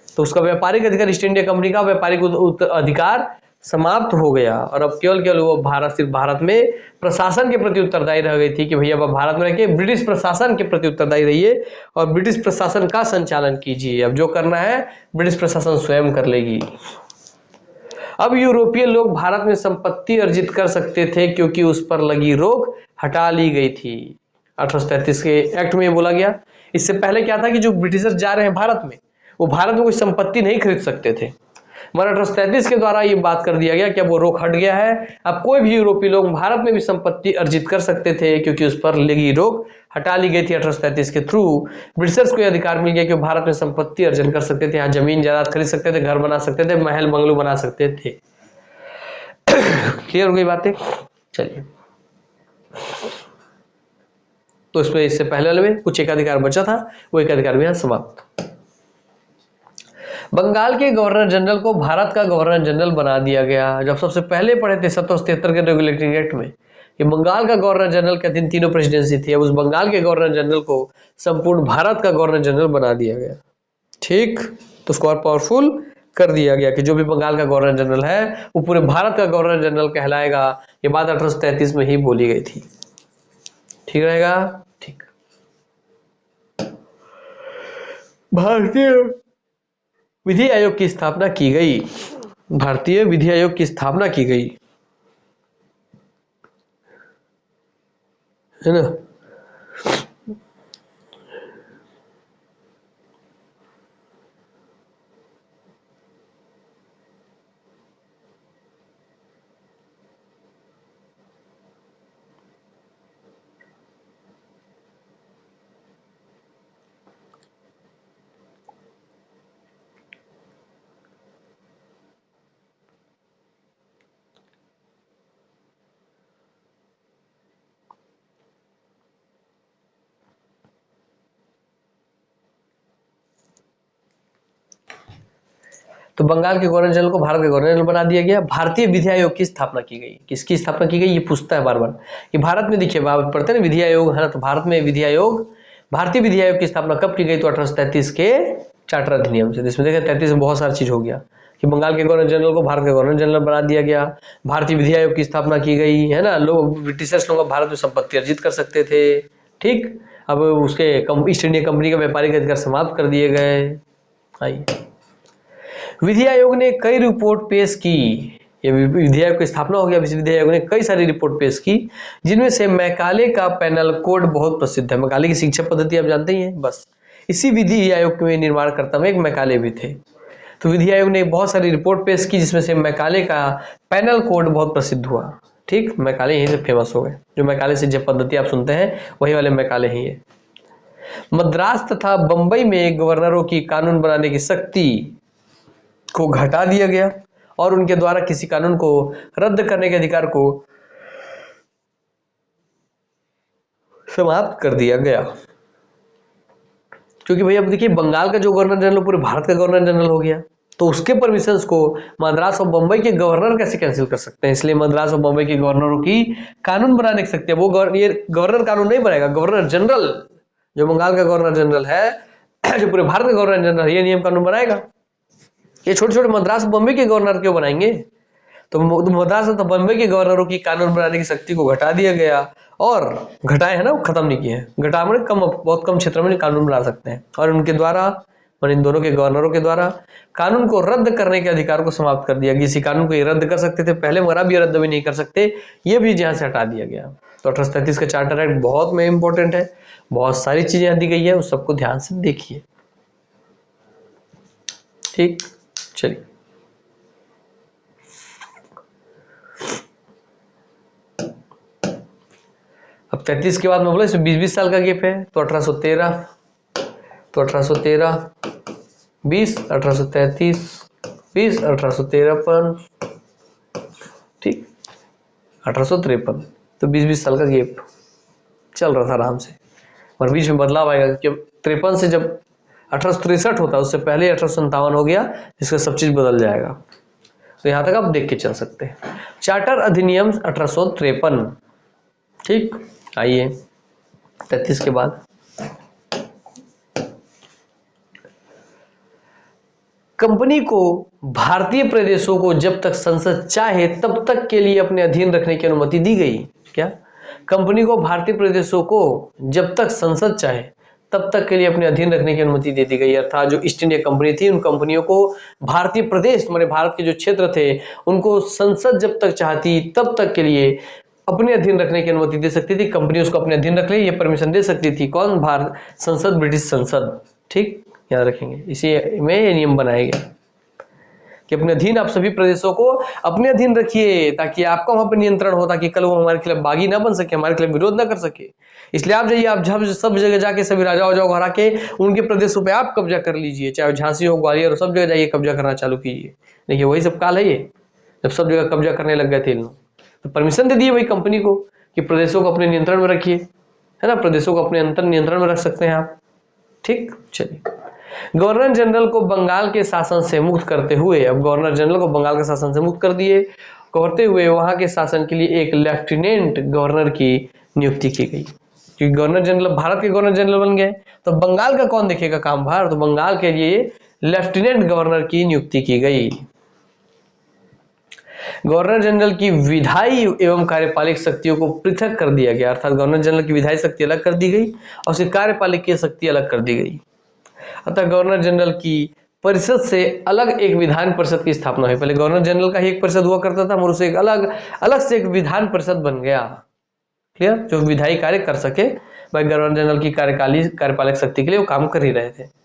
तो उसका व्यापारिक अधिकार, ईस्ट इंडिया कंपनी का व्यापारिक अधिकार समाप्त हो गया, और अब केवल वो सिर्फ भारत में प्रशासन के प्रति उत्तरदायी रह गई थी, कि भैया अब भारत में रहकर ब्रिटिश प्रशासन के प्रति उत्तरदायी रहिए और ब्रिटिश प्रशासन का संचालन कीजिए। अब जो करना है ब्रिटिश प्रशासन स्वयं कर लेगी। अब यूरोपीय लोग भारत में संपत्ति अर्जित कर सकते थे, क्योंकि उस पर लगी रोक हटा ली गई थी। 1833 के एक्ट में बोला गया। इससे पहले क्या था कि जो ब्रिटिशर्स जा रहे हैं भारत में, वो भारत में कोई संपत्ति नहीं खरीद सकते थे, मगर 1833 के द्वारा ये बात कर दिया गया कि अब वो रोक हट गया है। अब कोई भी यूरोपीय लोग भारत में भी संपत्ति अर्जित कर सकते थे, क्योंकि उस पर लगी रोक हटा ली गई थी। 1833 के थ्रू ब्रिटिशर्स को यह अधिकार मिल गया कि भारत में संपत्ति अर्जन कर सकते थे, यहाँ जमीन जायदाद खरीद सकते थे, घर बना सकते थे, महल बंगलो बना सकते थे। क्लियर हो गई बातें? चलिए, तो इसमें इससे पहले वाले में कुछ एकाधिकार बचा था, वो एकाधिकार भी यहाँ समाप्त। बंगाल के गवर्नर जनरल को भारत का गवर्नर जनरल बना दिया गया। जब सबसे पहले पढ़े थे 1773 के रेगुलेटिंग एक्ट में कि बंगाल का गवर्नर जनरल के अधीन तीनों प्रेसिडेंसी थी, अब उस बंगाल के गवर्नर जनरल को संपूर्ण भारत का गवर्नर जनरल बना दिया गया। ठीक, तो उसको और पावरफुल कर दिया गया कि जो भी बंगाल का गवर्नर जनरल है वो पूरे भारत का गवर्नर जनरल कहलाएगा। ये बात 1833 में ही बोली गई थी। ठीक रहेगा? ठीक। भारतीय विधि आयोग की स्थापना की गई। भारतीय विधि आयोग की स्थापना की गई, है ना। तो बंगाल के गवर्नर जनरल को भारत का गवर्नर जनरल बना दिया गया। भारतीय विधि आयोग की स्थापना की गई। किसकी स्थापना की गई ये पूछता है बार बार कि भारत में, देखिए आप पढ़ते हैं ना विधि आयोग, है ना, तो भारत में विधि आयोग, भारतीय विधि आयोग की स्थापना कब की गई, तो 1833 के चार्टर अधिनियम से। इसमें देखिए 33 में बहुत सारी चीज हो गया कि बंगाल के गवर्नर जनरल को भारत का गवर्नर जनरल बना दिया गया, भारतीय विधि आयोग की स्थापना की गई, है ना, लोग ब्रिटिशर्स लोग भारत में संपत्ति अर्जित कर सकते थे, ठीक। अब उसके ईस्ट इंडिया कंपनी का व्यापारिक अधिकार समाप्त कर दिए गए। आइए, विधि आयोग ने कई रिपोर्ट पेश की। ये विधि आयोग की स्थापना हो गया, विधि आयोग ने कई सारी रिपोर्ट पेश की, जिनमें से मैकाले का पैनल कोड बहुत प्रसिद्ध है। मैकाले की शिक्षा पद्धति आप जानते ही हैं, बस इसी विधि आयोग के निर्माणकर्ता में एक मैकाले भी थे। तो विधि आयोग ने बहुत सारी रिपोर्ट पेश की, जिसमें से मैकाले का पैनल कोड बहुत प्रसिद्ध हुआ, ठीक। मैकाले यहीं से फेमस हो गए, जो मैकाले से जब पद्धति आप सुनते हैं वही वाले मैकाले ही है। मद्रास तथा बंबई में गवर्नरों की कानून बनाने की शक्ति को घटा दिया गया और उनके द्वारा किसी कानून को रद्द करने के अधिकार को समाप्त कर दिया गया। क्योंकि भाई अब देखिए बंगाल का जो गवर्नर जनरल पूरे भारत का गवर्नर जनरल हो गया, तो उसके परमिशंस को मद्रास और बंबई के गवर्नर कैसे कैंसिल कर सकते हैं। इसलिए मद्रास और बंबई के गवर्नरों की कानून बनाने की शक्ति है। वो ये गवर्नर कानून नहीं बनाएगा, गवर्नर जनरल, जो बंगाल का गवर्नर जनरल है, जो पूरे भारत का गवर्नर जनरल, ये नियम कानून बनाएगा। ये छोटे छोटे मद्रास बंबई के गवर्नर क्यों बनाएंगे। तो मद्रास और बंबई के गवर्नरों की कानून बनाने की शक्ति को घटा दिया गया, और घटाए है ना, खत्म नहीं किए, घटा मैंने कम, बहुत कम क्षेत्र में कानून बना सकते हैं। और उनके द्वारा, इन दोनों के गवर्नरों के द्वारा कानून को रद्द करने के अधिकार को समाप्त कर दिया। किसी कानून को ये रद्द कर सकते थे पहले, मगर अब ये रद्द भी नहीं कर सकते, ये भी यहाँ से हटा दिया गया। तो 1833 का चार्टर एक्ट बहुत में इंपॉर्टेंट है, बहुत सारी चीजें यहाँ दी गई है, उस सबको ध्यान से देखिए, ठीक। चलिए, अब 33 के बाद में बोला इसमें 20-20 साल का गैप है, तो 1813, तो 1813 20, 1833 20, 1853, ठीक, 1853, तो 20-20 साल का गैप चल रहा था आराम से। और बीच में बदलाव आएगा, क्योंकि 53 से जब 1863 होता है, उससे पहले 1857 हो गया, जिसका सब चीज बदल जाएगा। तो यहां तक आप देख के चल सकते हैं। चार्टर अधिनियम 1853, ठीक। आइए 33 के बाद कंपनी को भारतीय प्रदेशों को जब तक संसद चाहे तब तक के लिए अपने अधीन रखने की अनुमति दी गई। क्या? कंपनी को भारतीय प्रदेशों को जब तक संसद चाहे तब तक के लिए अपने अधीन रखने की अनुमति दे दी गई। अर्थात जो ईस्ट इंडिया कंपनी थी, उन कंपनियों को भारतीय प्रदेश, हमारे भारत के जो क्षेत्र थे, उनको संसद जब तक चाहती तब तक के लिए अपने अधीन रखने की अनुमति दे सकती थी। कंपनी उसको अपने अधीन रख ले, ये परमिशन दे सकती थी। कौन? भारत संसद, ब्रिटिश संसद, ठीक, याद रखेंगे। इसी में ये नियम बनाए गए कि अपने अधीन आप सभी प्रदेशों को अपने अधीन रखिए, ताकि आपका वहां पर नियंत्रण हो, ताकि कल वो हमारे खिलाफ बागी ना बन सके, हमारे खिलाफ विरोध ना कर सके। इसलिए आप जाइए, आप जब सब जगह जाके सभी राजा वाजाओं हरा के उनके प्रदेशों पे आप कब्जा कर लीजिए, चाहे झांसी हो, ग्वालियर हो, सब जगह जाइए कब्जा करना चालू कीजिए। देखिए वही सब काल है ये, जब सब जगह कब्जा करने लग गए थे लोग, तो परमिशन दे दिए वही कंपनी को कि प्रदेशों को अपने नियंत्रण में रखिए, है ना, प्रदेशों को अपने अंतर नियंत्रण में रख सकते हैं आप, ठीक। चलिए, गवर्नर जनरल को बंगाल के शासन से मुक्त करते हुए, अब गवर्नर जनरल को बंगाल के शासन से मुक्त कर दिए, करते हुए वहां के शासन के लिए एक लेफ्टिनेंट गवर्नर की नियुक्ति की गई। क्योंकि गवर्नर जनरल भारत के गवर्नर जनरल बन गए, तो बंगाल का कौन देखेगा काम भार, तो बंगाल के लिए लेफ्टिनेंट गवर्नर की नियुक्ति की गई। गवर्नर जनरल की विधायी एवं कार्यपालिक शक्तियों को पृथक कर दिया गया, अर्थात गवर्नर जनरल की विधायी शक्ति अलग कर दी गई और उसकी कार्यपालिक शक्ति अलग कर दी गई। अतः गवर्नर जनरल की परिषद से अलग एक विधान परिषद की स्थापना हुई। पहले गवर्नर जनरल का ही एक परिषद हुआ करता था, और उसे एक अलग से एक विधान परिषद बन गया। क्लियर? जो विधायी कार्य कर सके, भाई गवर्नर जनरल की कार्यपालक शक्ति के लिए वो काम कर ही रहे थे।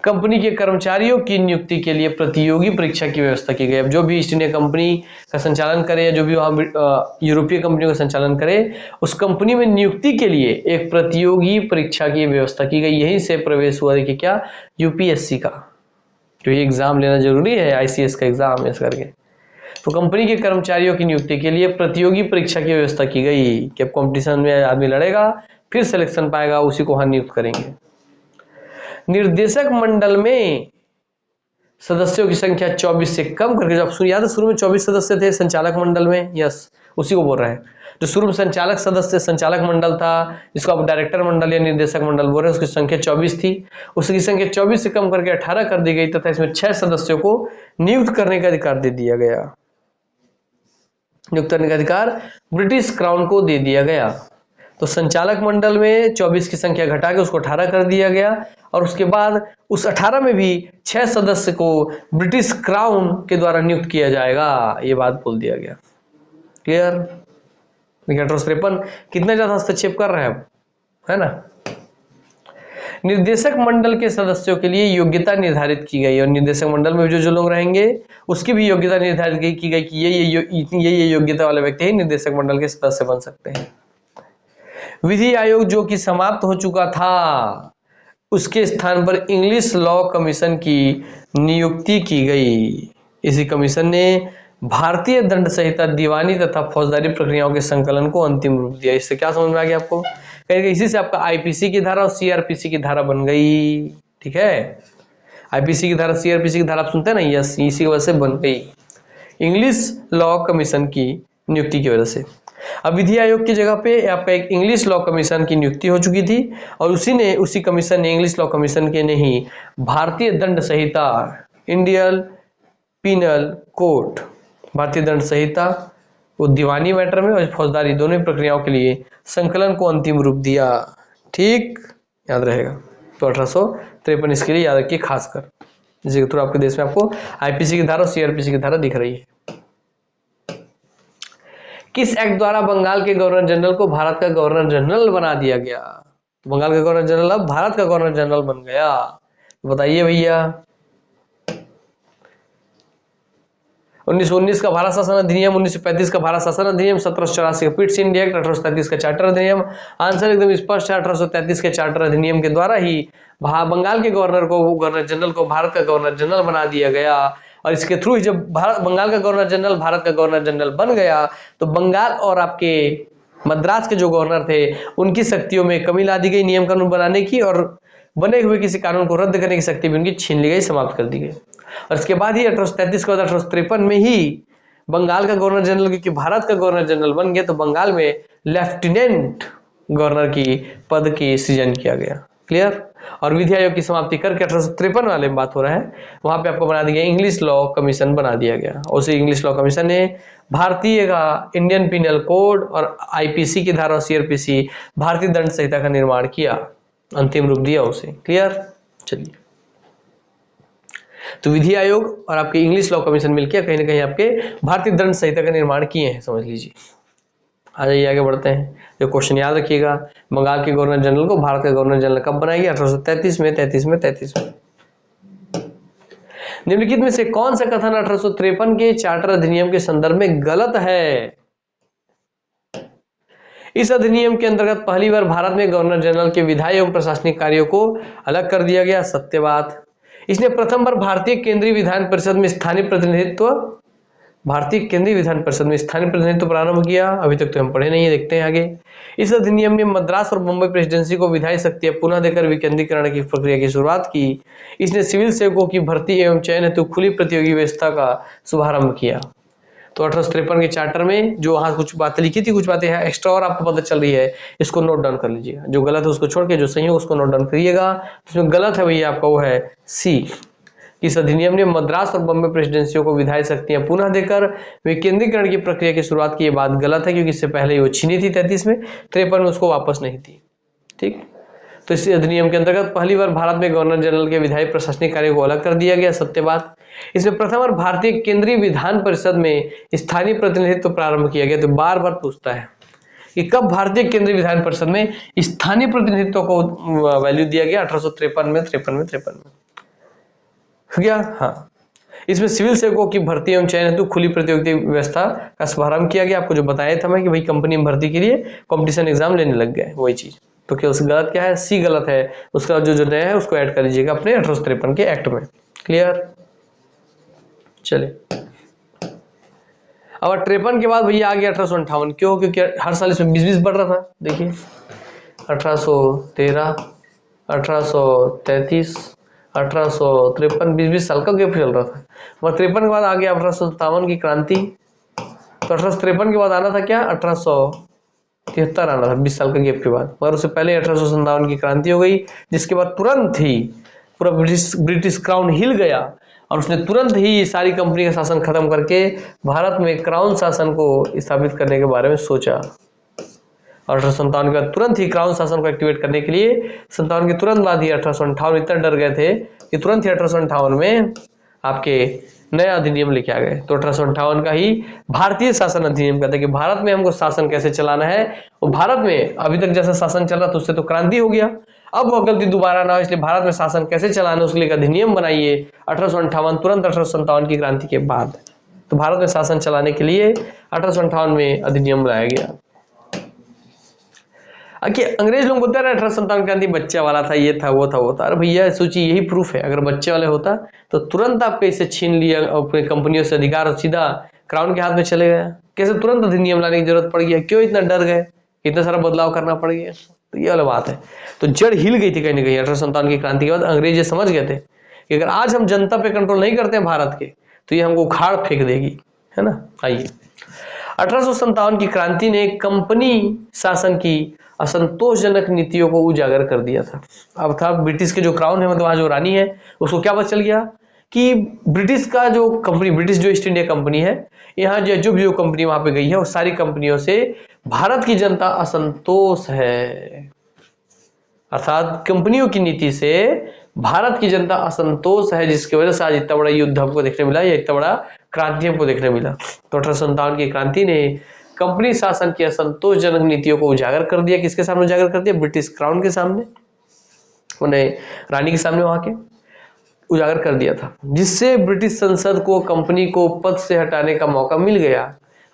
कंपनी के कर्मचारियों की नियुक्ति के लिए प्रतियोगी परीक्षा की व्यवस्था की गई। अब जो भी ईस्ट इंडिया कंपनी का संचालन करे या जो भी वहाँ यूरोपीय कंपनियों का संचालन करे, उस कंपनी में नियुक्ति के लिए एक प्रतियोगी परीक्षा की व्यवस्था की गई। यहीं से प्रवेश हुआ कि क्या, यूपीएससी का, जो ये एग्जाम लेना जरूरी है, आईसीएस का एग्जाम इस करके। तो कंपनी के कर्मचारियों की नियुक्ति के लिए प्रतियोगी परीक्षा की व्यवस्था की गई कि अब कॉम्पिटिशन में आदमी लड़ेगा, फिर सिलेक्शन पाएगा, उसी को वहां नियुक्त करेंगे। निर्देशक मंडल में सदस्यों की संख्या 24 से कम करके, जब याद है शुरू में 24 सदस्य थे संचालक मंडल में, यस उसी को बोल रहे हैं। जो शुरू में संचालक मंडल था, जिसको आप डायरेक्टर मंडल या निर्देशक मंडल बोल रहे हैं, उसकी संख्या 24 थी। उसकी संख्या 24 से कम करके 18 कर दी गई तथा इसमें 6 सदस्यों को नियुक्त करने का अधिकार दे दिया गया। नियुक्त करने का अधिकार ब्रिटिश क्राउन को दे दिया गया। तो संचालक मंडल में 24 की संख्या घटा के उसको 18 कर दिया गया, और उसके बाद उस 18 में भी 6 सदस्य को ब्रिटिश क्राउन के द्वारा नियुक्त किया जाएगा, ये बात बोल दिया गया। क्लियर? 1853 कितना ज्यादा हस्तक्षेप कर रहे हैं अब, है ना। निर्देशक मंडल के सदस्यों के लिए योग्यता निर्धारित की गई, और निर्देशक मंडल में जो लोग रहेंगे उसकी भी योग्यता निर्धारित की गई कि ये योग्यता वाले व्यक्ति ही निर्देशक मंडल के सदस्य बन सकते हैं। विधि आयोग जो कि समाप्त हो चुका था, उसके स्थान पर इंग्लिश लॉ कमीशन की नियुक्ति की गई। इसी कमीशन ने भारतीय दंड संहिता, दीवानी तथा फौजदारी प्रक्रियाओं के संकलन को अंतिम रूप दिया। इससे क्या समझ में आ गया आपको? कहेंगे इसी से आपका आईपीसी की धारा और सीआरपीसी की धारा बन गई। ठीक है, आईपीसी की धारा, सीआरपीसी की धारा आप सुनते हैं ना, यस इसी वजह से बन गई, इंग्लिश लॉ कमीशन की नियुक्ति की वजह से। अब विधि आयोग की जगह पे आपका एक इंग्लिश लॉ कमीशन की नियुक्ति हो चुकी थी, और उसी कमीशन ने, इंग्लिश लॉ कमीशन के ने ही भारतीय दंड संहिता, इंडियन पीनल कोड, भारतीय दंड संहिता वो दीवानी मैटर में और फौजदारी दोनों प्रक्रियाओं के लिए संकलन को अंतिम रूप दिया। ठीक, याद रहेगा। तो 1853 इसके लिए याद रखिए खासकर, जिसके थ्रू आपके देश में आपको आईपीसी की धारा और सीआरपीसी की धारा दिख रही है। किस एक्ट द्वारा बंगाल के गवर्नर जनरल को भारत का गवर्नर जनरल बना दिया गया? बंगाल का गवर्नर जनरल अब भारत का गवर्नर जनरल बन गया, बताइए भैया। 1919 का भारत शासन अधिनियम, 1935 का भारत शासन अधिनियम, 1784 का पिट्स इंडिया एक्ट, 1833 का चार्टर अधिनियम। आंसर एकदम स्पष्ट है, 1833 के चार्टर अधिनियम के द्वारा ही बंगाल के गवर्नर जनरल को भारत का गवर्नर जनरल बना दिया गया। और इसके थ्रू जब बंगाल का गवर्नर जनरल भारत का गवर्नर जनरल बन गया, तो बंगाल और आपके मद्रास के जो गवर्नर थे उनकी शक्तियों में कमी ला दी गई नियम कानून बनाने की, और बने हुए किसी कानून को रद्द करने की शक्ति भी उनकी छीन ली गई, समाप्त कर दी गई। और इसके बाद ही 1833 के बाद 1853 में ही बंगाल का गवर्नर जनरल, क्योंकि भारत का गवर्नर जनरल बन गया, तो बंगाल में लेफ्टिनेंट गवर्नर की पद की सृजन किया गया। क्लियर? और विधि आयोग की समाप्ति करके 1853 वाले में बात हो रहा है, वहां पे आपको बना दिया इंग्लिश लॉ कमीशन बना दिया गया। उसी इंग्लिश लॉ कमीशन ने भारतीय का इंडियन पिनल कोड और आईपीसी की धारा और सीआरपीसी भारतीय दंड संहिता का निर्माण किया, अंतिम रूप दिया उसे। क्लियर? चलिए, तो विधि आयोग और आपके इंग्लिश लॉ कमीशन मिलकर कहीं ना कहीं आपके भारतीय दंड संहिता का निर्माण किए हैं, समझ लीजिए। आ जाइए आगे बढ़ते हैं। जो क्वेश्चन याद रखिएगा, बंगाल के गवर्नर जनरल को भारत का गवर्नर जनरल कब बनाया गया? 1833 में। निम्नलिखित में से कौन सा कथन 1853 के चार्टर अधिनियम के संदर्भ में गलत है? इस अधिनियम के अंतर्गत पहली बार भारत में गवर्नर जनरल के विधायी एवं प्रशासनिक कार्यों को अलग कर दिया गया, सत्य बात। इसने प्रथम बार भारतीय केंद्रीय विधान परिषद में स्थानीय प्रतिनिधित्व प्रारंभ किया। अभी तक तो हम पढ़े नहीं है, देखते हैं आगे। इस अधिनियम ने मद्रास और मुंबई प्रेसिडेंसी को विधायी शक्तियां पुनः देकर विकेंद्रीकरण की प्रक्रिया की शुरुआत की। इसने सिविल सेवकों की भर्ती एवं चयन हेतु खुली प्रतियोगी व्यवस्था का शुभारंभ किया। तो 1853 के चार्टर में जो वहां कुछ बातें लिखी थी, कुछ बातें एक्स्ट्रा और आपको पता चल रही है, इसको नोट डाउन कर लीजिएगा। जो गलत है उसको छोड़ के जो सही है उसको नोट डाउन करिएगा। इसमें गलत है भैया आपका वो है सी, इस अधिनियम ने मद्रास और बॉम्बे प्रेसिडेंसियों को विधायी शक्तियां पुनः देकर विकेंद्रीकरण की प्रक्रिया की शुरुआत की। ये बात गलत है, क्योंकि इससे पहले वो छीनी थी 33 में, 53 में उसको वापस नहीं थी। ठीक, तो इस अधिनियम के अंतर्गत पहली बार भारत में गवर्नर जनरल के विधायी प्रशासनिक कार्य को अलग कर दिया गया, सत्यवाद। इसमें प्रथम बार भारतीय केंद्रीय विधान परिषद में स्थानीय प्रतिनिधित्व प्रारंभ किया गया। तो बार बार पूछता है कि कब भारतीय केंद्रीय विधान परिषद में स्थानीय प्रतिनिधित्व को वैल्यू दिया गया, 1853 में, 53 में हो गया। हाँ, इसमें सिविल सेवकों की भर्ती एवं चयन हेतु खुली प्रतियोगिता व्यवस्था का शुभारंभ किया गया। आपको जो बताया था मैं कि भाई कंपनी में भर्ती के लिए कंपटीशन एग्जाम लेने लग गए, वही चीज। तो क्या उसका गलत क्या है, सी गलत है, उसका जो नया है उसको ऐड कर लीजिएगा अपने 1853 के एक्ट में। क्लियर? चलिए, अब 53 के बाद भैया आ गया 1858। क्यों? क्योंकि हर साल इसमें 20-20 बढ़ रहा था। देखिए 1813, 1833, 1853, 20-20 साल का गैप चल रहा था। मगर 53 के बाद आ गया 1857 की क्रांति। तो 1853 के बाद आना था क्या, 1873 आना था, 20 साल का गैप के बाद। मगर उससे पहले 1857 की क्रांति हो गई, जिसके बाद तुरंत ही पूरा ब्रिटिश क्राउन हिल गया और उसने तुरंत ही सारी कंपनी का शासन खत्म करके भारत में क्राउन शासन को स्थापित करने के बारे में सोचा। और 1857 के बाद तुरंत ही क्राउन शासन को एक्टिवेट करने के लिए 57 के तुरंत बाद ही 1858 इतना डर गए थे कि तुरंत ही 1858 में आपके नया अधिनियम लेके आ गए। तो 1858 का ही भारतीय शासन अधिनियम कहते हैं कि भारत में हमको शासन कैसे चलाना है। और भारत में अभी तक जैसा शासन चल रहा था उससे तो क्रांति हो गया, अब वो गलती दोबारा ना हो, इसलिए भारत में शासन कैसे चलाना है उसके लिए अधिनियम बनाइए। 1858 तुरंत 1857 की क्रांति के बाद तो भारत में शासन चलाने के लिए 1858 में अधिनियम बनाया गया। कि अंग्रेज लोग बोलते रहे 1857 क्रांति बच्चे वाला था, ये था वो था वो था। अरे भैया सोचिए, यही प्रूफ है, अगर बच्चे वाले होता तो तुरंत आप कैसे छीन लिया अपने कंपनियों से अधिकार और सीधा क्राउन के हाथ में चले गए। कैसे तुरंत अधिनियम लाने की जरूरत पड़ गया, क्यों इतना डर गए, इतना सारा बदलाव करना पड़ गया। तो ये वाला बात है। तो जड़ हिल गई थी कहीं ना कहीं 1857 की क्रांति के बाद। अंग्रेज ये समझ गए थे कि अगर आज हम जनता पे कंट्रोल नहीं करते हैं भारत के, तो ये हमको उखाड़ फेंक देगी, है ना। आइए, 1857 की क्रांति ने कंपनी शासन की असंतोषजनक नीतियों को उजागर कर दिया था। अब था ब्रिटिश के जो क्राउन है, मतलब वहां जो रानी है, उसको क्या पता चल गया कि ब्रिटिश का जो कंपनी, ब्रिटिश जो ईस्ट इंडिया कंपनी है, यहाँ जो कंपनी वहां पे गई है, वो सारी कंपनियों से भारत की जनता असंतोष है। अर्थात कंपनियों की नीति से भारत की जनता असंतोष है, जिसकी वजह से आज इतना बड़ा युद्ध हमको देखने मिला, या इतना बड़ा क्रांति हमको देखने मिला। तो 1857 की क्रांति ने कंपनी शासन की असंतोषजनक नीतियों को उजागर कर दिया। किसके सामने उजागर कर दिया? ब्रिटिश क्राउन के सामने, उन्हें रानी के सामने वहां के उजागर कर दिया था, जिससे ब्रिटिश संसद को कंपनी को पद से हटाने का मौका मिल गया।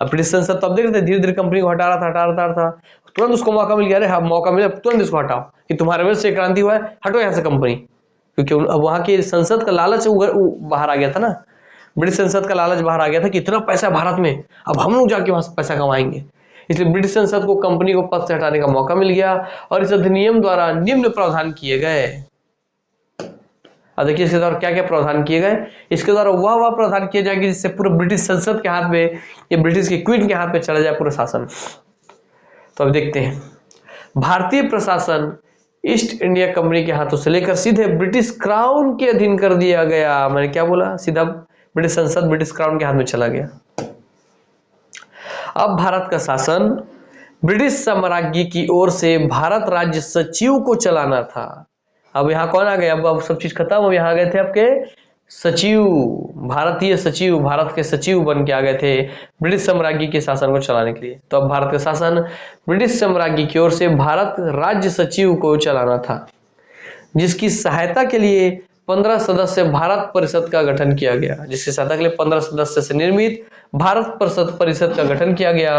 अब ब्रिटिश संसद तो अब देख रहे थे धीरे धीरे कंपनी को हटा रहा था, तुरंत उसको मौका मिल गया, अरे हाँ मौका मिला, तुरंत इसको हटाओ कि तुम्हारे वजह से क्रांति हुआ है, हटो यहाँ से कंपनी। क्योंकि अब वहां की संसद का लालच बाहर आ गया था ना, ब्रिटिश संसद का लालच बाहर आ गया था कि इतना पैसा भारत में, अब हम लोग जाके वहां से पैसा कमाएंगे। इसलिए ब्रिटिश संसद को कंपनी को पद से हटाने का मौका मिल गया और इस अधिनियम द्वारा निम्न प्रावधान किए गए। अब देखिए इसके द्वारा क्या क्या प्रावधान किए गए। इसके द्वारा वह प्रावधान किए जाएंगे जिससे पूरे ब्रिटिश संसद के हाथ में, या ब्रिटिश के क्वीन के हाथ में चला जाए पूरा शासन। तो अब देखते हैं, भारतीय प्रशासन ईस्ट इंडिया कंपनी के हाथों से लेकर सीधे ब्रिटिश क्राउन के अधीन कर दिया गया। मैंने क्या बोला, सीधा ब्रिटिश संसद ब्रिटिश क्राउन के हाथ में चला गया। अब भारत का शासन ब्रिटिश साम्राज्य की ओर से भारत राज्य सचिव को चलाना था। अब यहाँ कौन आ गए, अब सब चीज खत्म। अब यहाँ आ गए थे आपके सचिव, भारतीय सचिव, भारत के सचिव बन के आ गए थे ब्रिटिश साम्राज्य के शासन को चलाने के लिए। तो अब भारत का शासन ब्रिटिश साम्राज्य की ओर से भारत राज्य सचिव को चलाना था, जिसकी सहायता के लिए 15 सदस्य भारत परिषद का गठन किया गया। जिसकी सहायता के लिए 15 सदस्य से निर्मित भारत परिषद का गठन किया गया।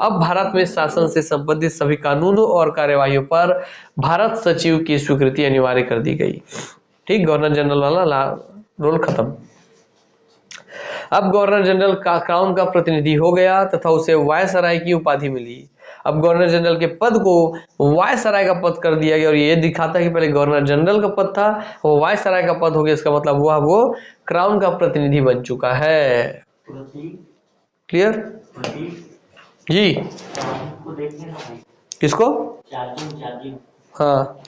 अब भारत में शासन से संबंधित सभी कानूनों और कार्यवाहियों पर भारत सचिव की स्वीकृति अनिवार्य कर दी गई। ठीक, गवर्नर जनरल वाला रोल खत्म। अब गवर्नर जनरल का क्राउन का प्रतिनिधि हो गया तथा उसे वायसराय की उपाधि मिली। अब गवर्नर जनरल के पद को वायसराय का पद कर दिया गया, और ये दिखाता है कि पहले गवर्नर जनरल का पद था, वो वायसराय का पद हो गया। इसका मतलब हुआ वो क्राउन का प्रतिनिधि बन चुका है। क्लियर जी? किसको? हाँ,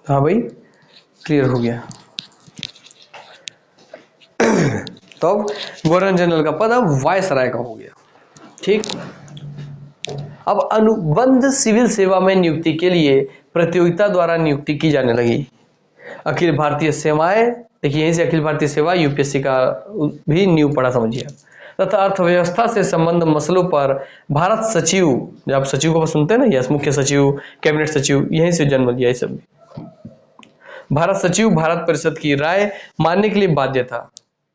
हाँ भाई क्लियर हो गया। तो अब गवर्नर जनरल का पद अब वायसराय का हो गया। ठीक, अब अनुबंध सिविल सेवा में नियुक्ति के लिए प्रतियोगिता द्वारा नियुक्ति की जाने लगी। अखिल भारतीय सेवाएं, देखिए यहीं से अखिल भारतीय सेवा यूपीएससी का भी न्यू पढ़ा समझिए। तथा अर्थव्यवस्था से संबंध मसलों पर भारत सचिव, जब आप सचिव को सुनते हैं ना, यस, मुख्य सचिव, कैबिनेट सचिव, यहीं से जन्म लिया ये सब। भारत सचिव भारत परिषद की राय मानने के लिए बाध्य था।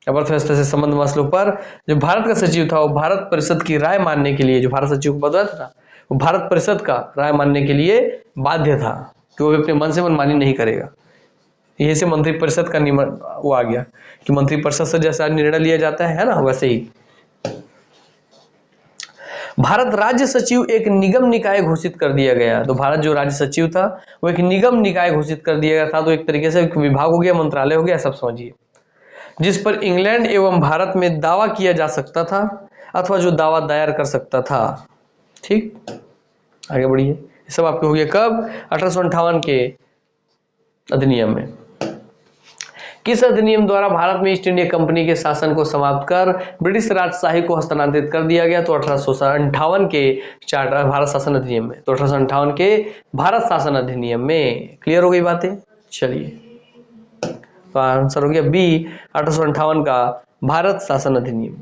अब अर्थव्यवस्था से संबंध मसलों पर जो भारत का सचिव था वो भारत परिषद की राय मानने के लिए, जो भारत सचिव को पद था वो भारत परिषद का राय मानने के लिए बाध्य था कि वो अपने मन से मनमानी नहीं करेगा। यही से मंत्री परिषद का वो आ गया कि मंत्री परिषद से जैसा निर्णय लिया जाता है ना, वैसे ही। भारत राज्य सचिव एक निगम निकाय घोषित कर दिया गया। तो भारत जो राज्य सचिव था वो एक निगम निकाय घोषित कर दिया गया था। तो एक तरीके से एक विभाग हो गया, मंत्रालय हो गया, सब समझिए, जिस पर इंग्लैंड एवं भारत में दावा किया जा सकता था अथवा जो दावा दायर कर सकता था। ठीक, आगे बढ़िए। ये सब आपके हो गया कब? 1858 के अधिनियम में। किस अधिनियम द्वारा भारत में ईस्ट इंडिया कंपनी के शासन को समाप्त कर ब्रिटिश राजशाही को हस्तांतरित कर दिया गया? तो 1858 के चार्टर भारत शासन अधिनियम में। तो 1858 के भारत शासन अधिनियम में। क्लियर हो गई बातें? चलिए, तो आंसर हो गया बी, 1858 का भारत शासन अधिनियम।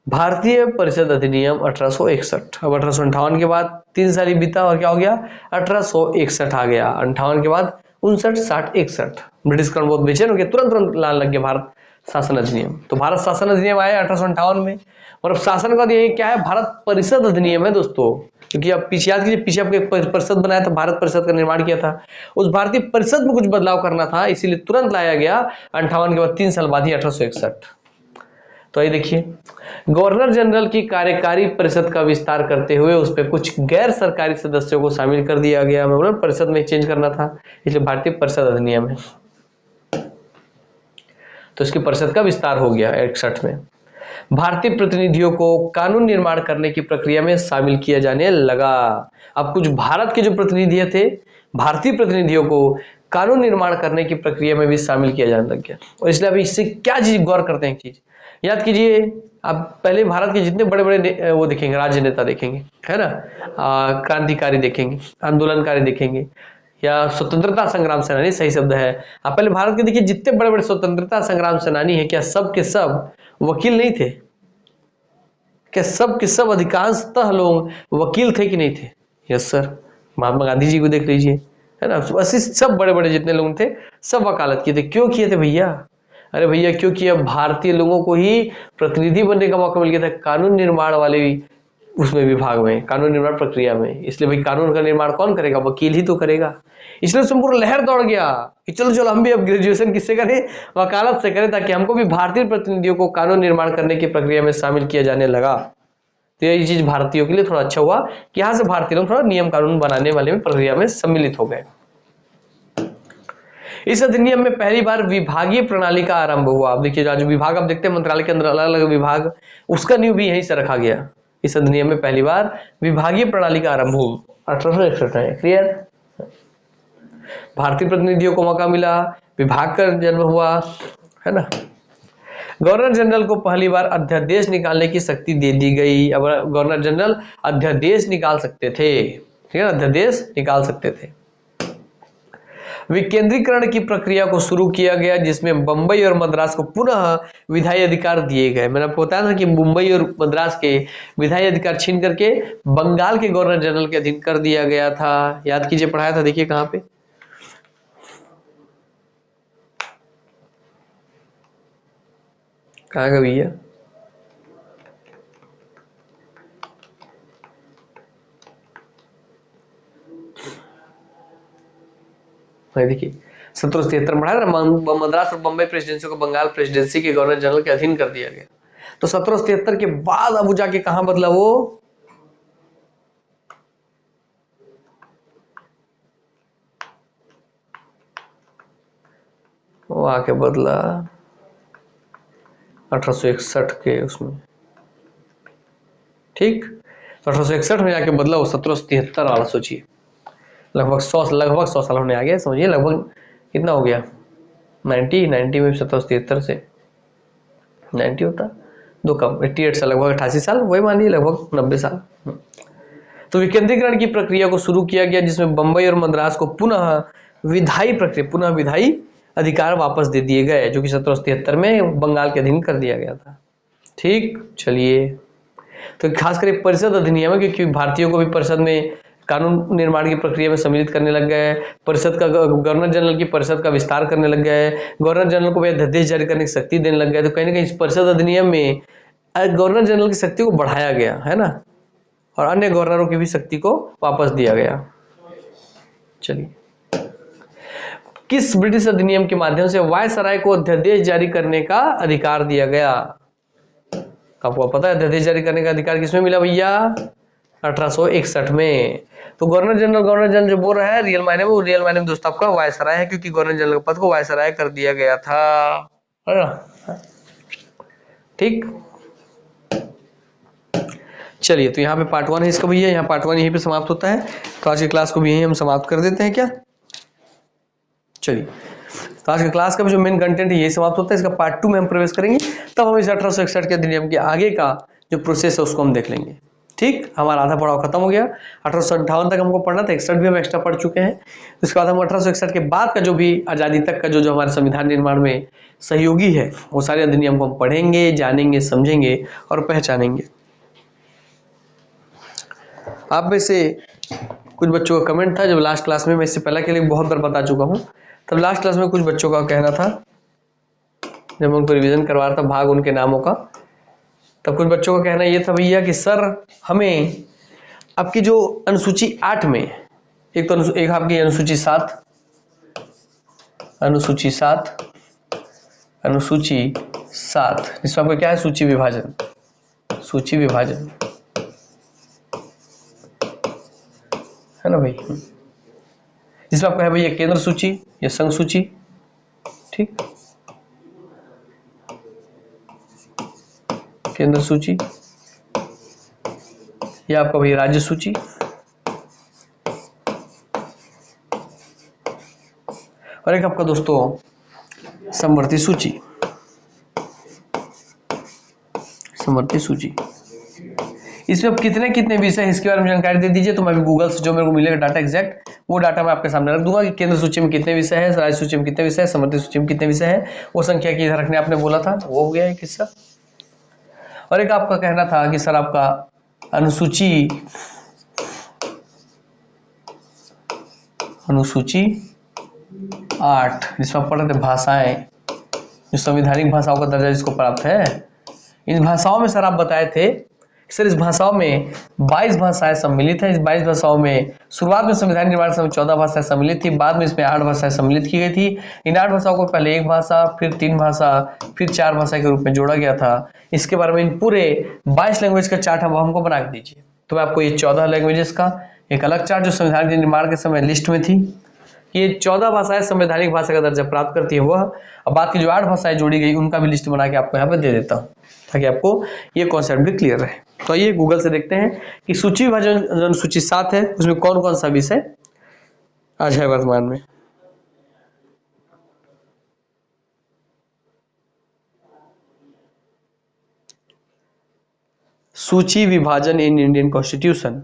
भारतीय परिषद अधिनियम 1861। अब 1858 के बाद 3 साल ही बीता और क्या हो गया? 1861 आ गया। 58 के बाद 59, 60, 61। ब्रिटिश करण बहुत बेचैन हो गया, तुरंत लाल लग गया भारत शासन अधिनियम। तो भारत शासन अधिनियम आया 1858 में। और अब शासन का ये क्या है? भारत परिषद अधिनियम है दोस्तों, क्योंकि आप पीछे याद कीजिए, पीछे आपको एक परिषद बनाया था, भारत परिषद का निर्माण किया था, उस भारतीय परिषद में कुछ बदलाव करना था, इसीलिए तुरंत लाया गया 58 के बाद 3 साल बाद ही 1861। तो ये देखिए, गवर्नर जनरल की कार्यकारी परिषद का विस्तार करते हुए उस पर कुछ गैर सरकारी सदस्यों को शामिल कर दिया गया। मतलब परिषद में चेंज करना था, इसलिए भारतीय परिषद अधिनियम है। तो इसकी परिषद का विस्तार हो गया 61 में। भारतीय प्रतिनिधियों को कानून निर्माण करने की प्रक्रिया में शामिल किया जाने लगा। अब कुछ भारत के जो प्रतिनिधि थे, भारतीय प्रतिनिधियों को कानून निर्माण करने की प्रक्रिया में भी शामिल किया जाने लग गया। और इसलिए अभी इससे क्या चीज गौर करते हैं, एक चीज याद कीजिए, आप पहले भारत के जितने बड़े बड़े वो देखेंगे, राज्य नेता देखेंगे, है ना, क्रांतिकारी देखेंगे, आंदोलनकारी देखेंगे, या स्वतंत्रता संग्राम सेनानी सही शब्द है। आप पहले भारत के देखिए, जितने बड़े बड़े स्वतंत्रता संग्राम सेनानी है, क्या सब के सब वकील नहीं थे? क्या सब के सब अधिकांशतः लोग वकील थे कि नहीं थे? Yes sir. महात्मा गांधी जी को देख लीजिए, है ना, बस सब बड़े बड़े जितने लोग थे सब वकालत किए थे। क्यों किए थे भैया? अरे भैया, क्योंकि अब भारतीय लोगों को ही प्रतिनिधि बनने का मौका मिल गया था कानून निर्माण वाले उसमें विभाग में, कानून निर्माण प्रक्रिया में। इसलिए भाई कानून का निर्माण कौन करेगा? वकील ही तो करेगा। इसलिए उसमें पूरा लहर दौड़ गया कि चलो चलो हम भी अब ग्रेजुएशन किससे करें? वकालत से करें, ताकि हमको भी भारतीय प्रतिनिधियों को कानून निर्माण करने की प्रक्रिया में शामिल किया जाने लगा। तो ये चीज भारतीयों के लिए थोड़ा अच्छा हुआ कि यहाँ से भारतीय लोग थोड़ा नियम कानून बनाने वाले में प्रक्रिया में सम्मिलित हो गए। इस अधिनियम में पहली बार विभागीय प्रणाली का आरंभ हुआ। अब देखिए, जो विभाग आप देखते हैं मंत्रालय के अंदर अलग अलग विभाग, उसका नींव भी यहीं से रखा गया। इस अधिनियम में पहली बार विभागीय प्रणाली का आरंभ हुआ 1861 में। क्लियर? भारतीय प्रतिनिधियों को मौका मिला, विभाग का जन्म हुआ, है ना। गवर्नर जनरल को पहली बार अध्यादेश निकालने की शक्ति दे दी गई। अब गवर्नर जनरल अध्यादेश निकाल सकते थे, ठीक है, अध्यादेश निकाल सकते थे। विकेंद्रीकरण की प्रक्रिया को शुरू किया गया, जिसमें बंबई और मद्रास को पुनः विधायी अधिकार दिए गए। मैंने आपको बताया था कि मुंबई और मद्रास के विधायी अधिकार छीन करके बंगाल के गवर्नर जनरल के अधीन कर दिया गया था। याद कीजिए, पढ़ाया था, देखिए कहां पे, कहां का भैया? देखिए 1773 पढ़ा था, मद्रास और बम्बई प्रेसिडेंसी को बंगाल प्रेसिडेंसी के गवर्नर जनरल के अधीन कर दिया गया। तो 1773 के बाद अब जाके कहां बदला? वो आके बदला 1861 के उसमें, ठीक। तो 1861 में जाके बदला वो 1773 वाला, सोचिए। लगभग 100 साल होने आ गया, समझिए लगभग कितना हो गया 90 में 77 से 90 होता, दो कम 88 साल, लगभग 88 साल, वही मानिए लगभग 90 साल। तो विकेंद्रीकरण की प्रक्रिया को शुरू किया गया, जिसमें बंबई और मद्रास को पुनः विधायी अधिकार वापस दे दिए गए, जो कि 1773 में बंगाल के अधीन कर दिया गया था। ठीक, चलिए, तो खासकर एक परिषद अधिनियम है, क्योंकि भारतीयों को भी परिषद में कानून निर्माण की प्रक्रिया में सम्मिलित करने लग गए। परिषद का गवर्नर जनरल की परिषद का विस्तार करने लग गए, गवर्नर जनरल को भी अध्यादेश जारी करने की शक्ति देने लग गए। तो कहीं ना कहीं इस परिषद अधिनियम में गवर्नर जनरल की शक्ति को बढ़ाया गया है ना, और अन्य गवर्नरों की भी शक्ति को वापस दिया गया। चलिए, किस ब्रिटिश अधिनियम के माध्यम से वायसराय को अध्यादेश जारी करने का अधिकार दिया गया? आपको पता है अध्यादेश जारी करने का अधिकार किसमें मिला भैया? 1861 में। तो गवर्नर जनरल जो बोल रहा है रियल मायने में दोस्तों आपका वायसराय है, क्योंकि गवर्नर जनरल के पद को वायसराय कर दिया गया था, है ना। ठीक, चलिए, तो यहाँ पे पार्ट 1 है इसका भैया, यहाँ पार्ट 1 यहीं पे समाप्त होता है। तो आज की क्लास को भी यहीं हम समाप्त कर देते हैं क्या? चलिए, तो आज की क्लास का भी जो मेन कंटेंट है यही समाप्त होता है। इसका पार्ट 2 में हम प्रवेश करेंगे, तब हम इस 1861 के अधिनियम के आगे का जो प्रोसेस है उसको हम देख लेंगे। ठीक, हमारा आधा पड़ाव खत्म हो गया। 1858 तक हमको पढ़ना था, 61 भी हम एक्स्ट्रा पढ़ चुके हैं। उसके बाद हम 1861 के बाद का जो भी आज़ादी तक का जो हमारे संविधान निर्माण में सहयोगी है, वो सारे अधिनियम को हम पढ़ेंगे, जानेंगे, समझेंगे और पहचानेंगे। आप में से कुछ बच्चों का कमेंट था जब लास्ट क्लास में, मैं इससे पहले के लिए बहुत बार बता चुका हूँ, तब लास्ट क्लास में कुछ बच्चों का कहना था, जब उनको रिवीजन करवा रहा था भाग उनके नामों का, तब कुछ बच्चों का कहना ये था भैया कि सर हमें आपकी जो अनुसूची 8 में एक आपकी अनुसूची 7 जिसमें आपका क्या है सूची विभाजन है ना भाई, जिसमें आपका है भैया केंद्र सूची या संघ सूची। ठीक, केंद्र सूची या आपका भैया राज्य सूची, और एक आपका दोस्तों समवर्ती सूची। इसमें अब कितने विषय हैं इसके बारे में जानकारी दे दीजिए, तो मैं भी गूगल से जो मेरे को मिलेगा डाटा एग्जैक्ट, वो डाटा मैं आपके सामने रख दूंगा कि केंद्र सूची में कितने विषय हैं, राज्य सूची में कितने विषय हैं, समवर्ती सूची में कितने विषय हैं, वो संख्या की इधर रखने आपने बोला था, वो हो गया एक हिस्सा। और एक आपका कहना था कि सर आपका अनुसूची 8 जिसमें आप पढ़ रहे थे भाषाएं, जो संवैधानिक भाषाओं का दर्जा जिसको प्राप्त है, इन भाषाओं में सर आप बताए थे सर इस भाषाओं में 22 भाषाएं सम्मिलित हैं। इस 22 भाषाओं में शुरुआत में संविधान निर्माण समय 14 भाषाएं सम्मिलित थी, बाद में इसमें 8 भाषाएं सम्मिलित की गई थी। इन 8 भाषाओं को पहले एक भाषा, फिर 3 भाषा, फिर 4 भाषा के रूप में जोड़ा गया था। इसके बारे में इन पूरे 22 लैंग्वेज का चार्ट हमको बना के दीजिए। तो मैं आपको ये 14 लैंग्वेजेस का एक अलग चार्ट जो संविधान के निर्माण के समय लिस्ट में थी, ये 14 भाषाएं संवैधानिक भाषा का दर्जा प्राप्त करती है वह, और बाकी की जो 8 भाषाएं जोड़ी गई उनका भी लिस्ट बना के आपको यहाँ पे दे देता हूँ, ताकि आपको ये कॉन्सेप्ट भी क्लियर रहे। तो आइए गूगल से देखते हैं कि सूची विभाजन अनुसूची 7 है, उसमें कौन कौन सा विषय आज है वर्तमान में। सूची विभाजन इन इंडियन कॉन्स्टिट्यूशन,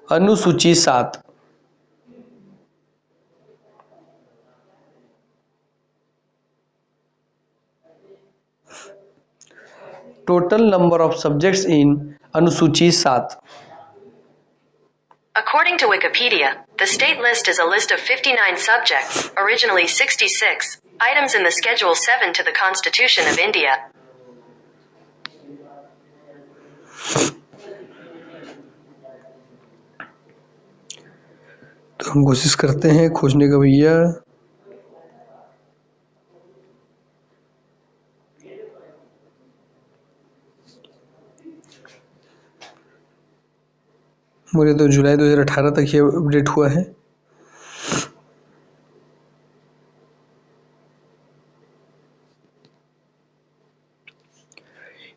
अनुसूची 7, total number of subjects in अनुसूची 7। According to Wikipedia, the state list is a list of 59 subjects, originally 66, items in the Schedule 7 to the Constitution of India. तो हम कोशिश करते हैं खोजने का भैया। मुझे तो जुलाई 2018 तक ये अपडेट हुआ है।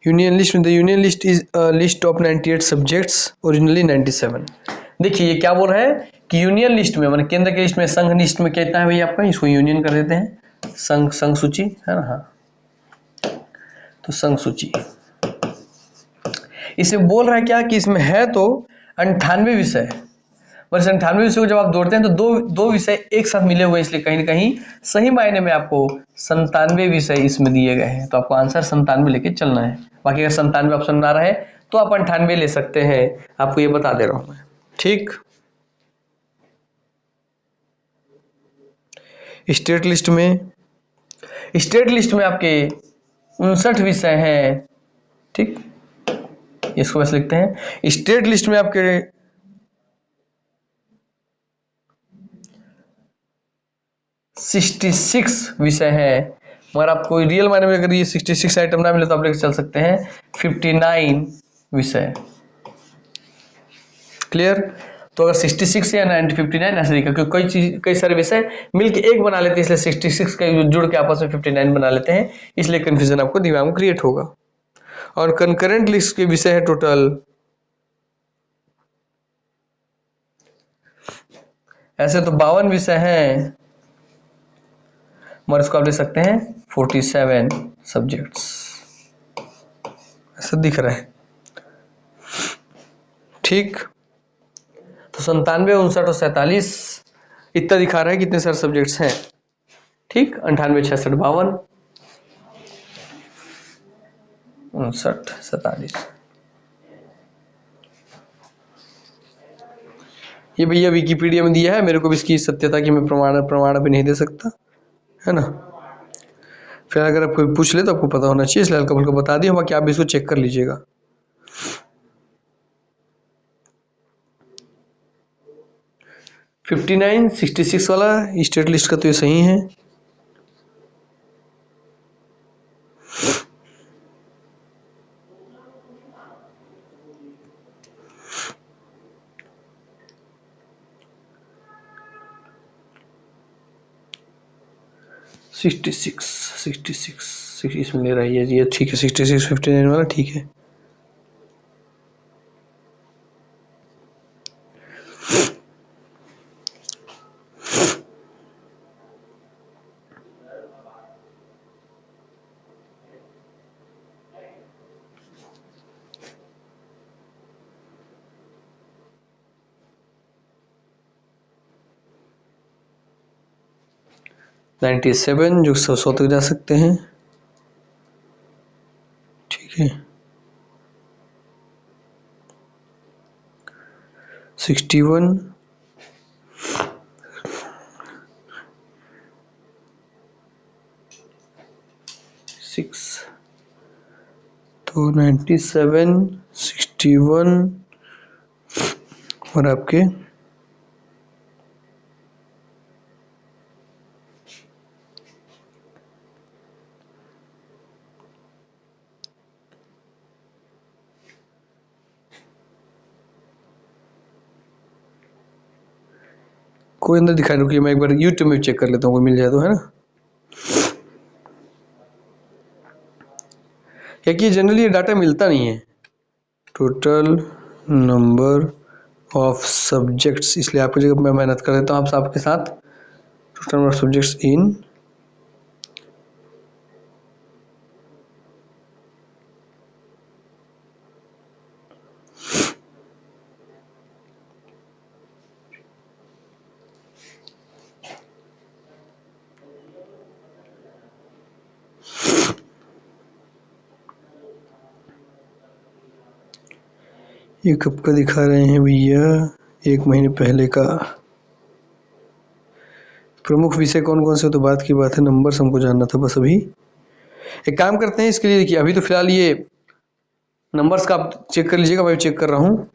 यूनियन लिस्ट में the union list is list of 98 subjects originally 97। देखिए ये क्या बोल रहा है कि यूनियन लिस्ट में, मतलब केंद्र के लिस्ट में, संघ लिस्ट में कितना है भैया आपका, इसको यूनियन कर देते हैं, संघ सूची है ना, हाँ तो संघ सूची। इसमें बोल रहा है क्या कि इसमें है तो 98 विषय, बस 98 विषय को जब आप जोड़ते हैं तो दो विषय एक साथ मिले हुए, इसलिए कहीं ना कहीं सही मायने में आपको 97 विषय इसमें दिए गए हैं, तो आपको आंसर 97 लेके चलना है। बाकी अगर 97 ऑप्शन ना रहे तो आप 98 ले सकते हैं, आपको ये बता दे रहा हूं मैं, ठीक। स्टेट लिस्ट में आपके 59 विषय हैं, ठीक, इसको बस लिखते हैं। स्टेट लिस्ट में आपके 66 विषय हैं, मगर आपको रियल मायने में अगर ये 66 आइटम ना मिले तो आप लेकर चल सकते हैं 59 विषय। क्लियर? तो अगर 66 या 59 ऐसे लिखा, क्योंकि कई सारे विषय मिलके एक बना लेते हैं, इसलिए 66 का जुड़ के आपस में 59 बना लेते हैं, इसलिए कंफ्यूजन आपको दिमाग में क्रिएट होगा। और कंकरेंट लिस्ट के विषय है टोटल, ऐसे तो 52 विषय हैं, मगर इसको आप ले सकते हैं 47 सब्जेक्ट्स, ऐसा दिख रहा है, ठीक। तो 97, 59 और 47 इतना दिखा रहा है कितने सारे सब्जेक्ट्स हैं, ठीक। 98, 66, 52, 59, 47। ये भैया विकिपीडिया में दिया है, मेरे को भी इसकी सत्यता की मैं प्रमाण भी नहीं दे सकता, है ना। फिर अगर आप कोई पूछ ले तो आपको पता होना चाहिए, इसलिए हल्का फुल्का बता दिया, बाकी आप भी इसको चेक कर लीजिएगा। फिफ्टी 66 वाला स्टेट लिस्ट का तो ये सही है। सिक्सटी सिक्स इसमें ले रही है ये, ठीक है। 66, 59 वाला ठीक है। नाइन्टी 97 जो 100 तक जा सकते हैं, ठीक है। 61, 6 तो 97, 61 और आपके कोई अंदर दिखाई, रुकिए मैं एक बार YouTube में चेक कर लेता हूँ, कोई मिल जाए तो, है ना। क्या कि जनरली ये डाटा मिलता नहीं है, टोटल नंबर ऑफ सब्जेक्ट्स, इसलिए आपकी जगह मैं मेहनत कर देता हूँ आपके साथ। Total number of subjects in ये कब का दिखा रहे हैं भैया, 1 महीने पहले का। प्रमुख विषय कौन कौन से, तो बात की बात है, नंबर्स हमको जानना था बस। अभी एक काम करते हैं इसके लिए, देखिए अभी तो फिलहाल ये नंबर्स का आप चेक कर लीजिएगा, मैं चेक कर रहा हूँ।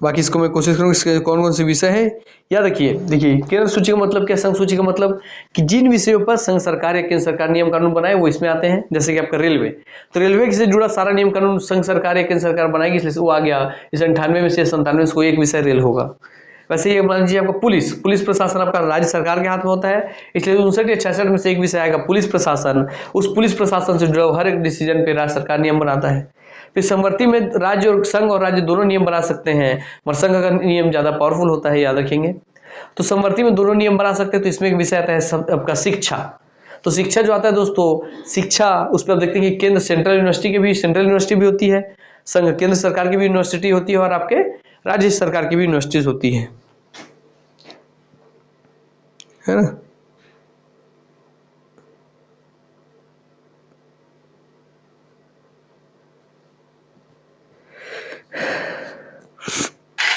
बाकी इसको मैं कोशिश करूँगा इसके कौन कौन से विषय है। याद रखिए, देखिए केंद्र सूची का मतलब क्या, संघ सूची का मतलब कि जिन विषयों पर संघ सरकार या केंद्र सरकार नियम कानून बनाए वो इसमें आते हैं। जैसे कि आपका रेलवे, तो रेलवे से जुड़ा सारा नियम कानून संघ सरकार या केंद्र सरकार बनाएगी, इसलिए वो आ गया। इस 98 में से 97 में से कोई एक विषय रेल होगा। वैसे ये मान लीजिए आपका पुलिस प्रशासन आपका राज्य सरकार के हाथ में होता है, इसलिए 59 या 66 में से एक विषय आएगा पुलिस प्रशासन। उस पुलिस प्रशासन से जुड़ा हुआ हर एक डिसीजन पे राज्य सरकार नियम बनाता है। फिर समवर्ती में राज्य और संघ और राज्य दोनों नियम बना सकते हैं, मगर संघ का नियम ज्यादा पावरफुल होता है, याद रखेंगे। तो समवर्ती में दोनों नियम बना सकते हैं, तो इसमें एक विषय आता है आपका शिक्षा। तो शिक्षा जो आता है दोस्तों, शिक्षा उस पर आप देखते हैं कि केंद्र सेंट्रल यूनिवर्सिटी भी होती है, संघ केंद्र सरकार की भी यूनिवर्सिटी होती है, और आपके राज्य सरकार की भी यूनिवर्सिटीज होती है ना।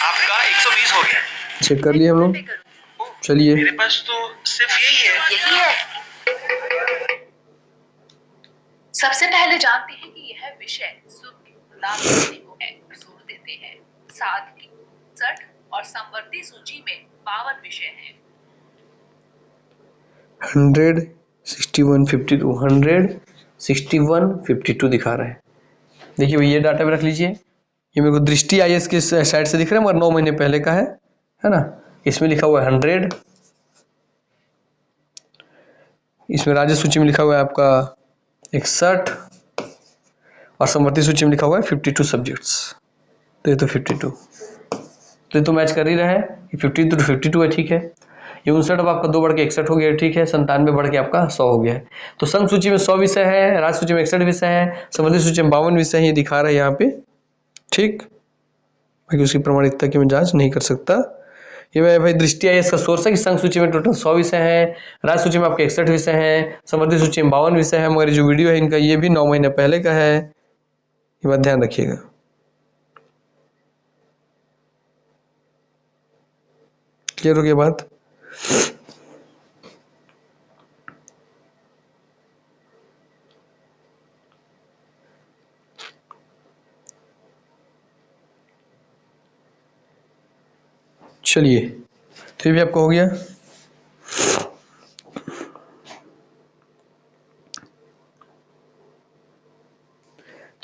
आपका 120 हो गया। चेक कर लिए हम लोग। चलिए मेरे पास तो सिर्फ यही है। सबसे पहले जानते हैं कि यह विषय लाभ देने को है, जोर देते हैं। साथ ही 60 और समवर्ती सूची में 52 विषय हैं। 100, 61, 52, 100, 61, 52 दिखा रहा है। देखिए भाई ये डाटा भी रख लीजिए। ये मेरे को दृष्टि IAS के साइड से दिख रहा है, मगर 9 महीने पहले का है ना। इसमें लिखा हुआ है 100, इसमें राज्य सूची में लिखा हुआ है आपका 61, और समवर्ती सूची में लिखा हुआ है 52 सब्जेक्ट्स। तो ये तो 52, तो ये तो मैच कर ही रहा है कि 52 तो 52 है, ठीक है। ये 59 अब आपका 2 बढ़ के 61 हो गया, ठीक है। 97 बढ़ के आपका 100 हो गया है। तो संघ सूची में 100 विषय है, राज्य सूची में 61 विषय है, समवर्ती सूची में 52 विषय है, ये दिखा रहा है यहाँ पे, ठीक। बाकी उसकी प्रमाणिकता की मैं जांच नहीं कर सकता। ये मैं भाई दृष्टि IAS का सोर्स है कि संघ सूची में टोटल 100 विषय हैं, राज्य सूची में आपके 61 विषय हैं, समवर्ती सूची में 52 विषय है, मगर जो वीडियो है इनका ये भी 9 महीने पहले का है, ये बात ध्यान रखिएगा। क्लियर हो गया बात? चलिए, तो ये भी आपका हो गया।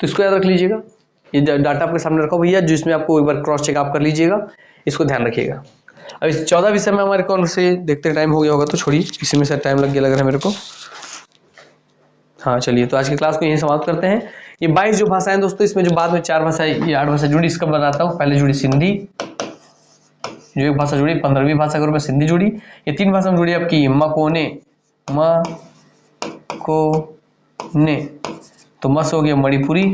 तो इसको याद रख लीजिएगा। ये डाटा आपके सामने रखो भैया, जिसमें आपको एक बार क्रॉस चेक आप कर लीजिएगा, इसको ध्यान रखिएगा। अब इस 14 विषय में हमारे कौन से देखते टाइम हो गया होगा, तो छोड़िए, इसी में से टाइम लग गया लग रहा है मेरे को। हाँ चलिए, तो आज की क्लास को यहीं समाप्त करते हैं। ये 22 जो भाषाएं दोस्तों, इसमें जो बाद में 4 भाषाएं, ये 8 भाषा जुड़ी, इसका बताता हूँ। पहले जुड़ी सिंधी, जो एक भाषा जुड़ी, 15वीं भाषा के रूप में सिंधी जुड़ी। ये 3 भाषा में जुड़ी आपकी मकोने, ने, तो मस हो गया मणिपुरी,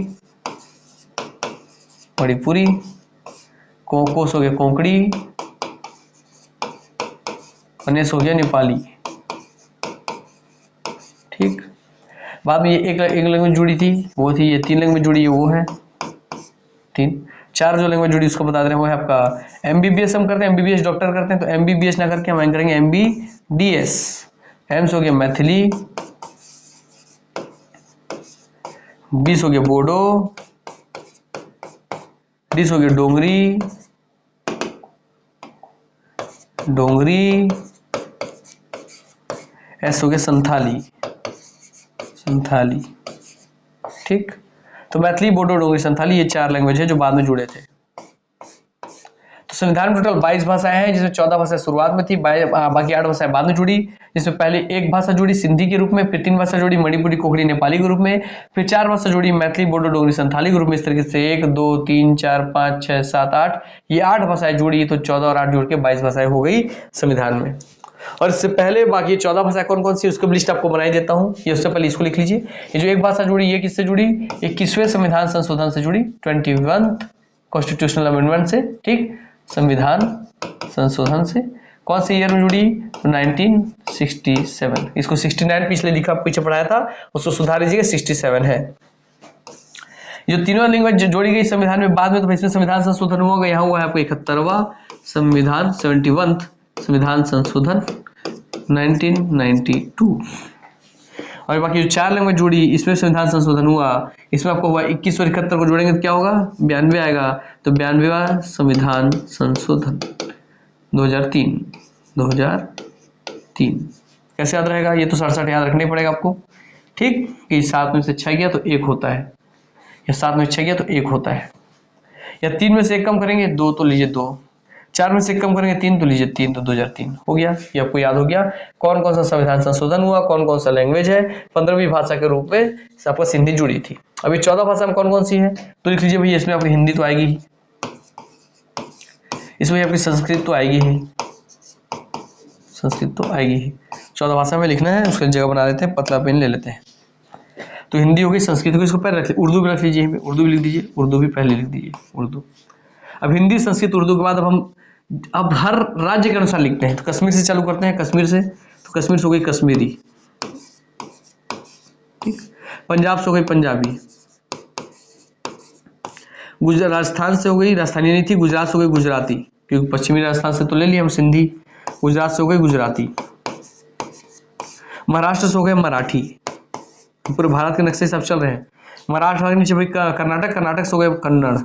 कोस हो गया कोंकणी, अनेस हो गया नेपाली, ठीक। बाद में ये एक लैंग्वेज जुड़ी थी, वो थी, ये 3 लैंग्वेज जुड़ी है, वो है 3। 4 जो लैंग्वेज जुड़ी उसको बता दे रहे हैं, वो है आपका MBBS हम करते हैं, MBBS डॉक्टर करते हैं, तो MBBS ना करके हम करेंगे MBDS। एम से हो गया मैथिली, 20 हो गया बोडो, 20 हो गया डोंगरी, एस हो गया संथाली, ठीक। तो मैथिली, बोडो, डोगरी, संथाली, ये 4 लैंग्वेज है जो बाद में जुड़े थे। तो संविधान में टोटल 22 भाषाएं हैं, जिसमें 14 भाषाएं शुरुआत में थी, बाकी 8 भाषाएं बाद में जुड़ी, जिसमें पहले एक भाषा जुड़ी सिंधी के रूप में, फिर 3 भाषा जुड़ी मणिपुरी, कोंकणी, नेपाली के रूप में, फिर 4 भाषा जुड़ी मैथिली, बोडो, डोगरी, संथाली के रूप में। इस तरीके से 1 2 3 4 5 6 7 8, ये 8 भाषाएं जुड़ी, तो 14 और 8 जोड़ के 22 भाषाएं हो गई संविधान में। और इससे पहले बाकी 14 भाषाएं कौन कौन सी, उसकी लिस्ट आपको बनाई देता हूँ। ये उससे पहले इसको लिख लीजिए। ये जो एक भाषा जुड़ी, ये किससे जुड़ी, 21वें संविधान संशोधन से जुड़ी, 21th कॉन्स्टिट्यूशनल अमेंडमेंट से, ठीक, संविधान संशोधन से। कौन से ईयर में जुड़ी, तो 1967। इसको 69 पिछले लिखा, पीछे पढ़ाया था, उसको सुधार लीजिएगा, 67 है। जो तीनों लैंग्वेज जोड़ी गई संविधान में बाद में, तो इसमें संविधान संशोधन होगा, यहाँ हुआ है आपको 71वां संविधान, 71th संविधान संशोधन 1992। और बाकी जो 4 लैंग्वेज जुड़ी, इसमें संविधान संशोधन हुआ, इसमें आपको हुआ 21 और 71 को जोड़ेंगे तो क्या होगा, 92 आएगा, तो 92वां संविधान संशोधन 2003। कैसे याद रहेगा, ये तो 67 याद रखना ही पड़ेगा आपको, ठीक, कि 7 में से 6 गया तो 1 होता है, या 7 में 6 गया तो 1 होता है, या 3 में से 1 कम करेंगे 2, तो लीजिए 2, 4 में से कम करेंगे 3 तो लीजिए 3 तो 2003 हो गया। ये आपको याद हो गया। कौन कौन सा संविधान संशोधन हुआ, कौन कौन सा लैंग्वेज है, 15वीं भाषा के रूप में आपका हिंदी जुड़ी थी। अभी 14 भाषा में कौन कौन सी है तो लिख लीजिए भैया, इसमें आपकी हिंदी तो आएगी ही, इसमें आपकी संस्कृत तो आएगी ही, संस्कृत तो आएगी ही। 14 भाषा में लिखना है, उसके जगह बना लेते हैं, पतला पेन ले लेते हैं। तो हिंदी होगी, संस्कृत होगी, इसको पहले रख लीजिए, उर्दू भी रख लीजिए, उर्दू भी लिख दीजिए, उर्दू भी पहले लिख दीजिए उर्दू। अब हिंदी संस्कृत उर्दू के बाद अब हर राज्य के अनुसार लिखते हैं। तो कश्मीर से चालू करते हैं, कश्मीर से, तो कश्मीर से हो गई कश्मीरी, ठीक। पंजाब से हो गई पंजाबी, गुजरात राजस्थान से हो गई, राजस्थानी नहीं थी, गुजरात से हो गई गुजराती, क्योंकि पश्चिमी राजस्थान से तो ले लिया हम सिंधी, गुजरात से हो गई गुजराती। महाराष्ट्र से हो गए मराठी, पूरे भारत के नक्शे सब चल रहे हैं। महाराष्ट्र के नीचे भाई कर्नाटक, कर्नाटक से हो गए कन्नड़।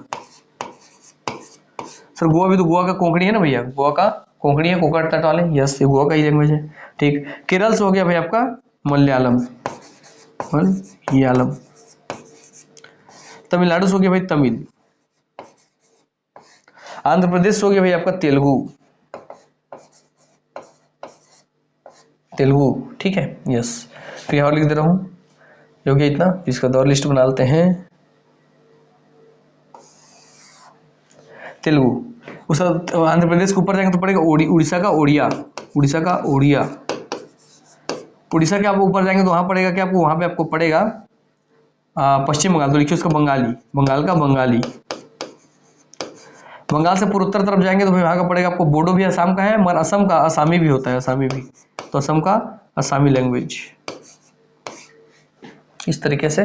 सर गोवा भी तो, गोवा का कोंकणी है ना भैया, गोवा का कोंकणी है, कोंकण तट वाले, यस ये गोवा का ही लैंग्वेज है, ठीक। केरल से हो गया भाई आपका मलयालम, मलयालम। तमिलनाडु से हो गया भाई तमिल। आंध्र प्रदेश से हो गया भाई आपका तेलुगु, तेलुगु, ठीक है, यस। तो यहाँ लिख दे रहा हूँ, हो गया इतना। इसका दौर लिस्ट बना लेते हैं। तेलुगु, उस आंध्र प्रदेश के ऊपर जाएंगे तो पड़ेगा उड़ीसा का ओडिया, उड़ीसा का ओडिया। उड़ीसा के आप ऊपर जाएंगे तो वहां पड़ेगा क्या आपको, वहां पे आपको पड़ेगा पश्चिम बंगाल, तो लिखिए उसका बंगाली, बंगाल का बंगाली। बंगाल से पूर्वोत्तर तरफ जाएंगे तो वहां का पड़ेगा आपको बोडो, भी असम का है, मगर असम का असामी भी होता है, असामी भी, तो असम का असामी लैंग्वेज। इस तरीके से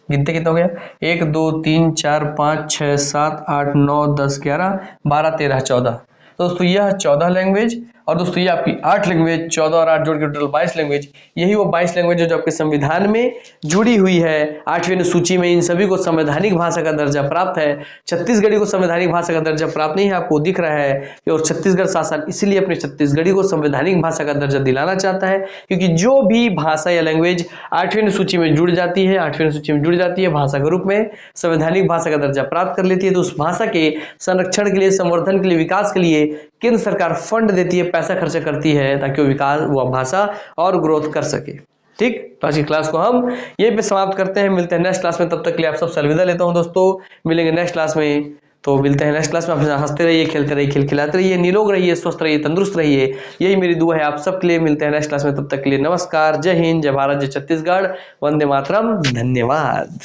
गिनते कितना हो गया, 1 2 3 4 5 6 7 8 9 10 11 12 13 14। तो दोस्तों यह 14 लैंग्वेज, और दोस्तों ये आपकी 8 लैंग्वेज, 14 और 8 जोड़ के टोटल 22 लैंग्वेज। यही वो 22 लैंग्वेज है जो आपके संविधान में जुड़ी हुई है। 8वीं सूची में इन सभी को संवैधानिक भाषा का दर्जा प्राप्त है। छत्तीसगढ़ी को संवैधानिक भाषा का दर्जा प्राप्त नहीं है, आपको दिख रहा है, और छत्तीसगढ़ शासन इसलिए अपने छत्तीसगढ़ी को संवैधानिक भाषा का दर्जा दिलाना चाहता है, क्योंकि जो भी भाषा या लैंग्वेज 8वीं सूची में जुड़ जाती है, 8वीं सूची में जुड़ जाती है, भाषा के रूप में संवैधानिक भाषा का दर्जा प्राप्त कर लेती है, तो उस भाषा के संरक्षण के लिए, संवर्धन के लिए, विकास के लिए केंद्र सरकार फंड देती है, पैसा खर्चा करती है, ताकि वो विकास, वो भाषा और ग्रोथ कर सके, ठीक। तो आज की क्लास को हम यहीं पे समाप्त करते हैं, मिलते हैं नेक्स्ट क्लास में। तब तक के लिए आप सबसे अलविदा लेता हूं दोस्तों, मिलेंगे नेक्स्ट क्लास में। तो मिलते हैं नेक्स्ट क्लास में, आप हंसते रहिए, खेलते रहिए, खिलखिलाते रहिए, निरोग रहिए, स्वस्थ रहिए, तंदुरुस्त रहिए, यही मेरी दुआ है आप सबके लिए। मिलते हैं नेक्स्ट क्लास में, तब तक के लिए नमस्कार, जय हिंद, जय भारत, जय छत्तीसगढ़, वंदे मातरम, धन्यवाद।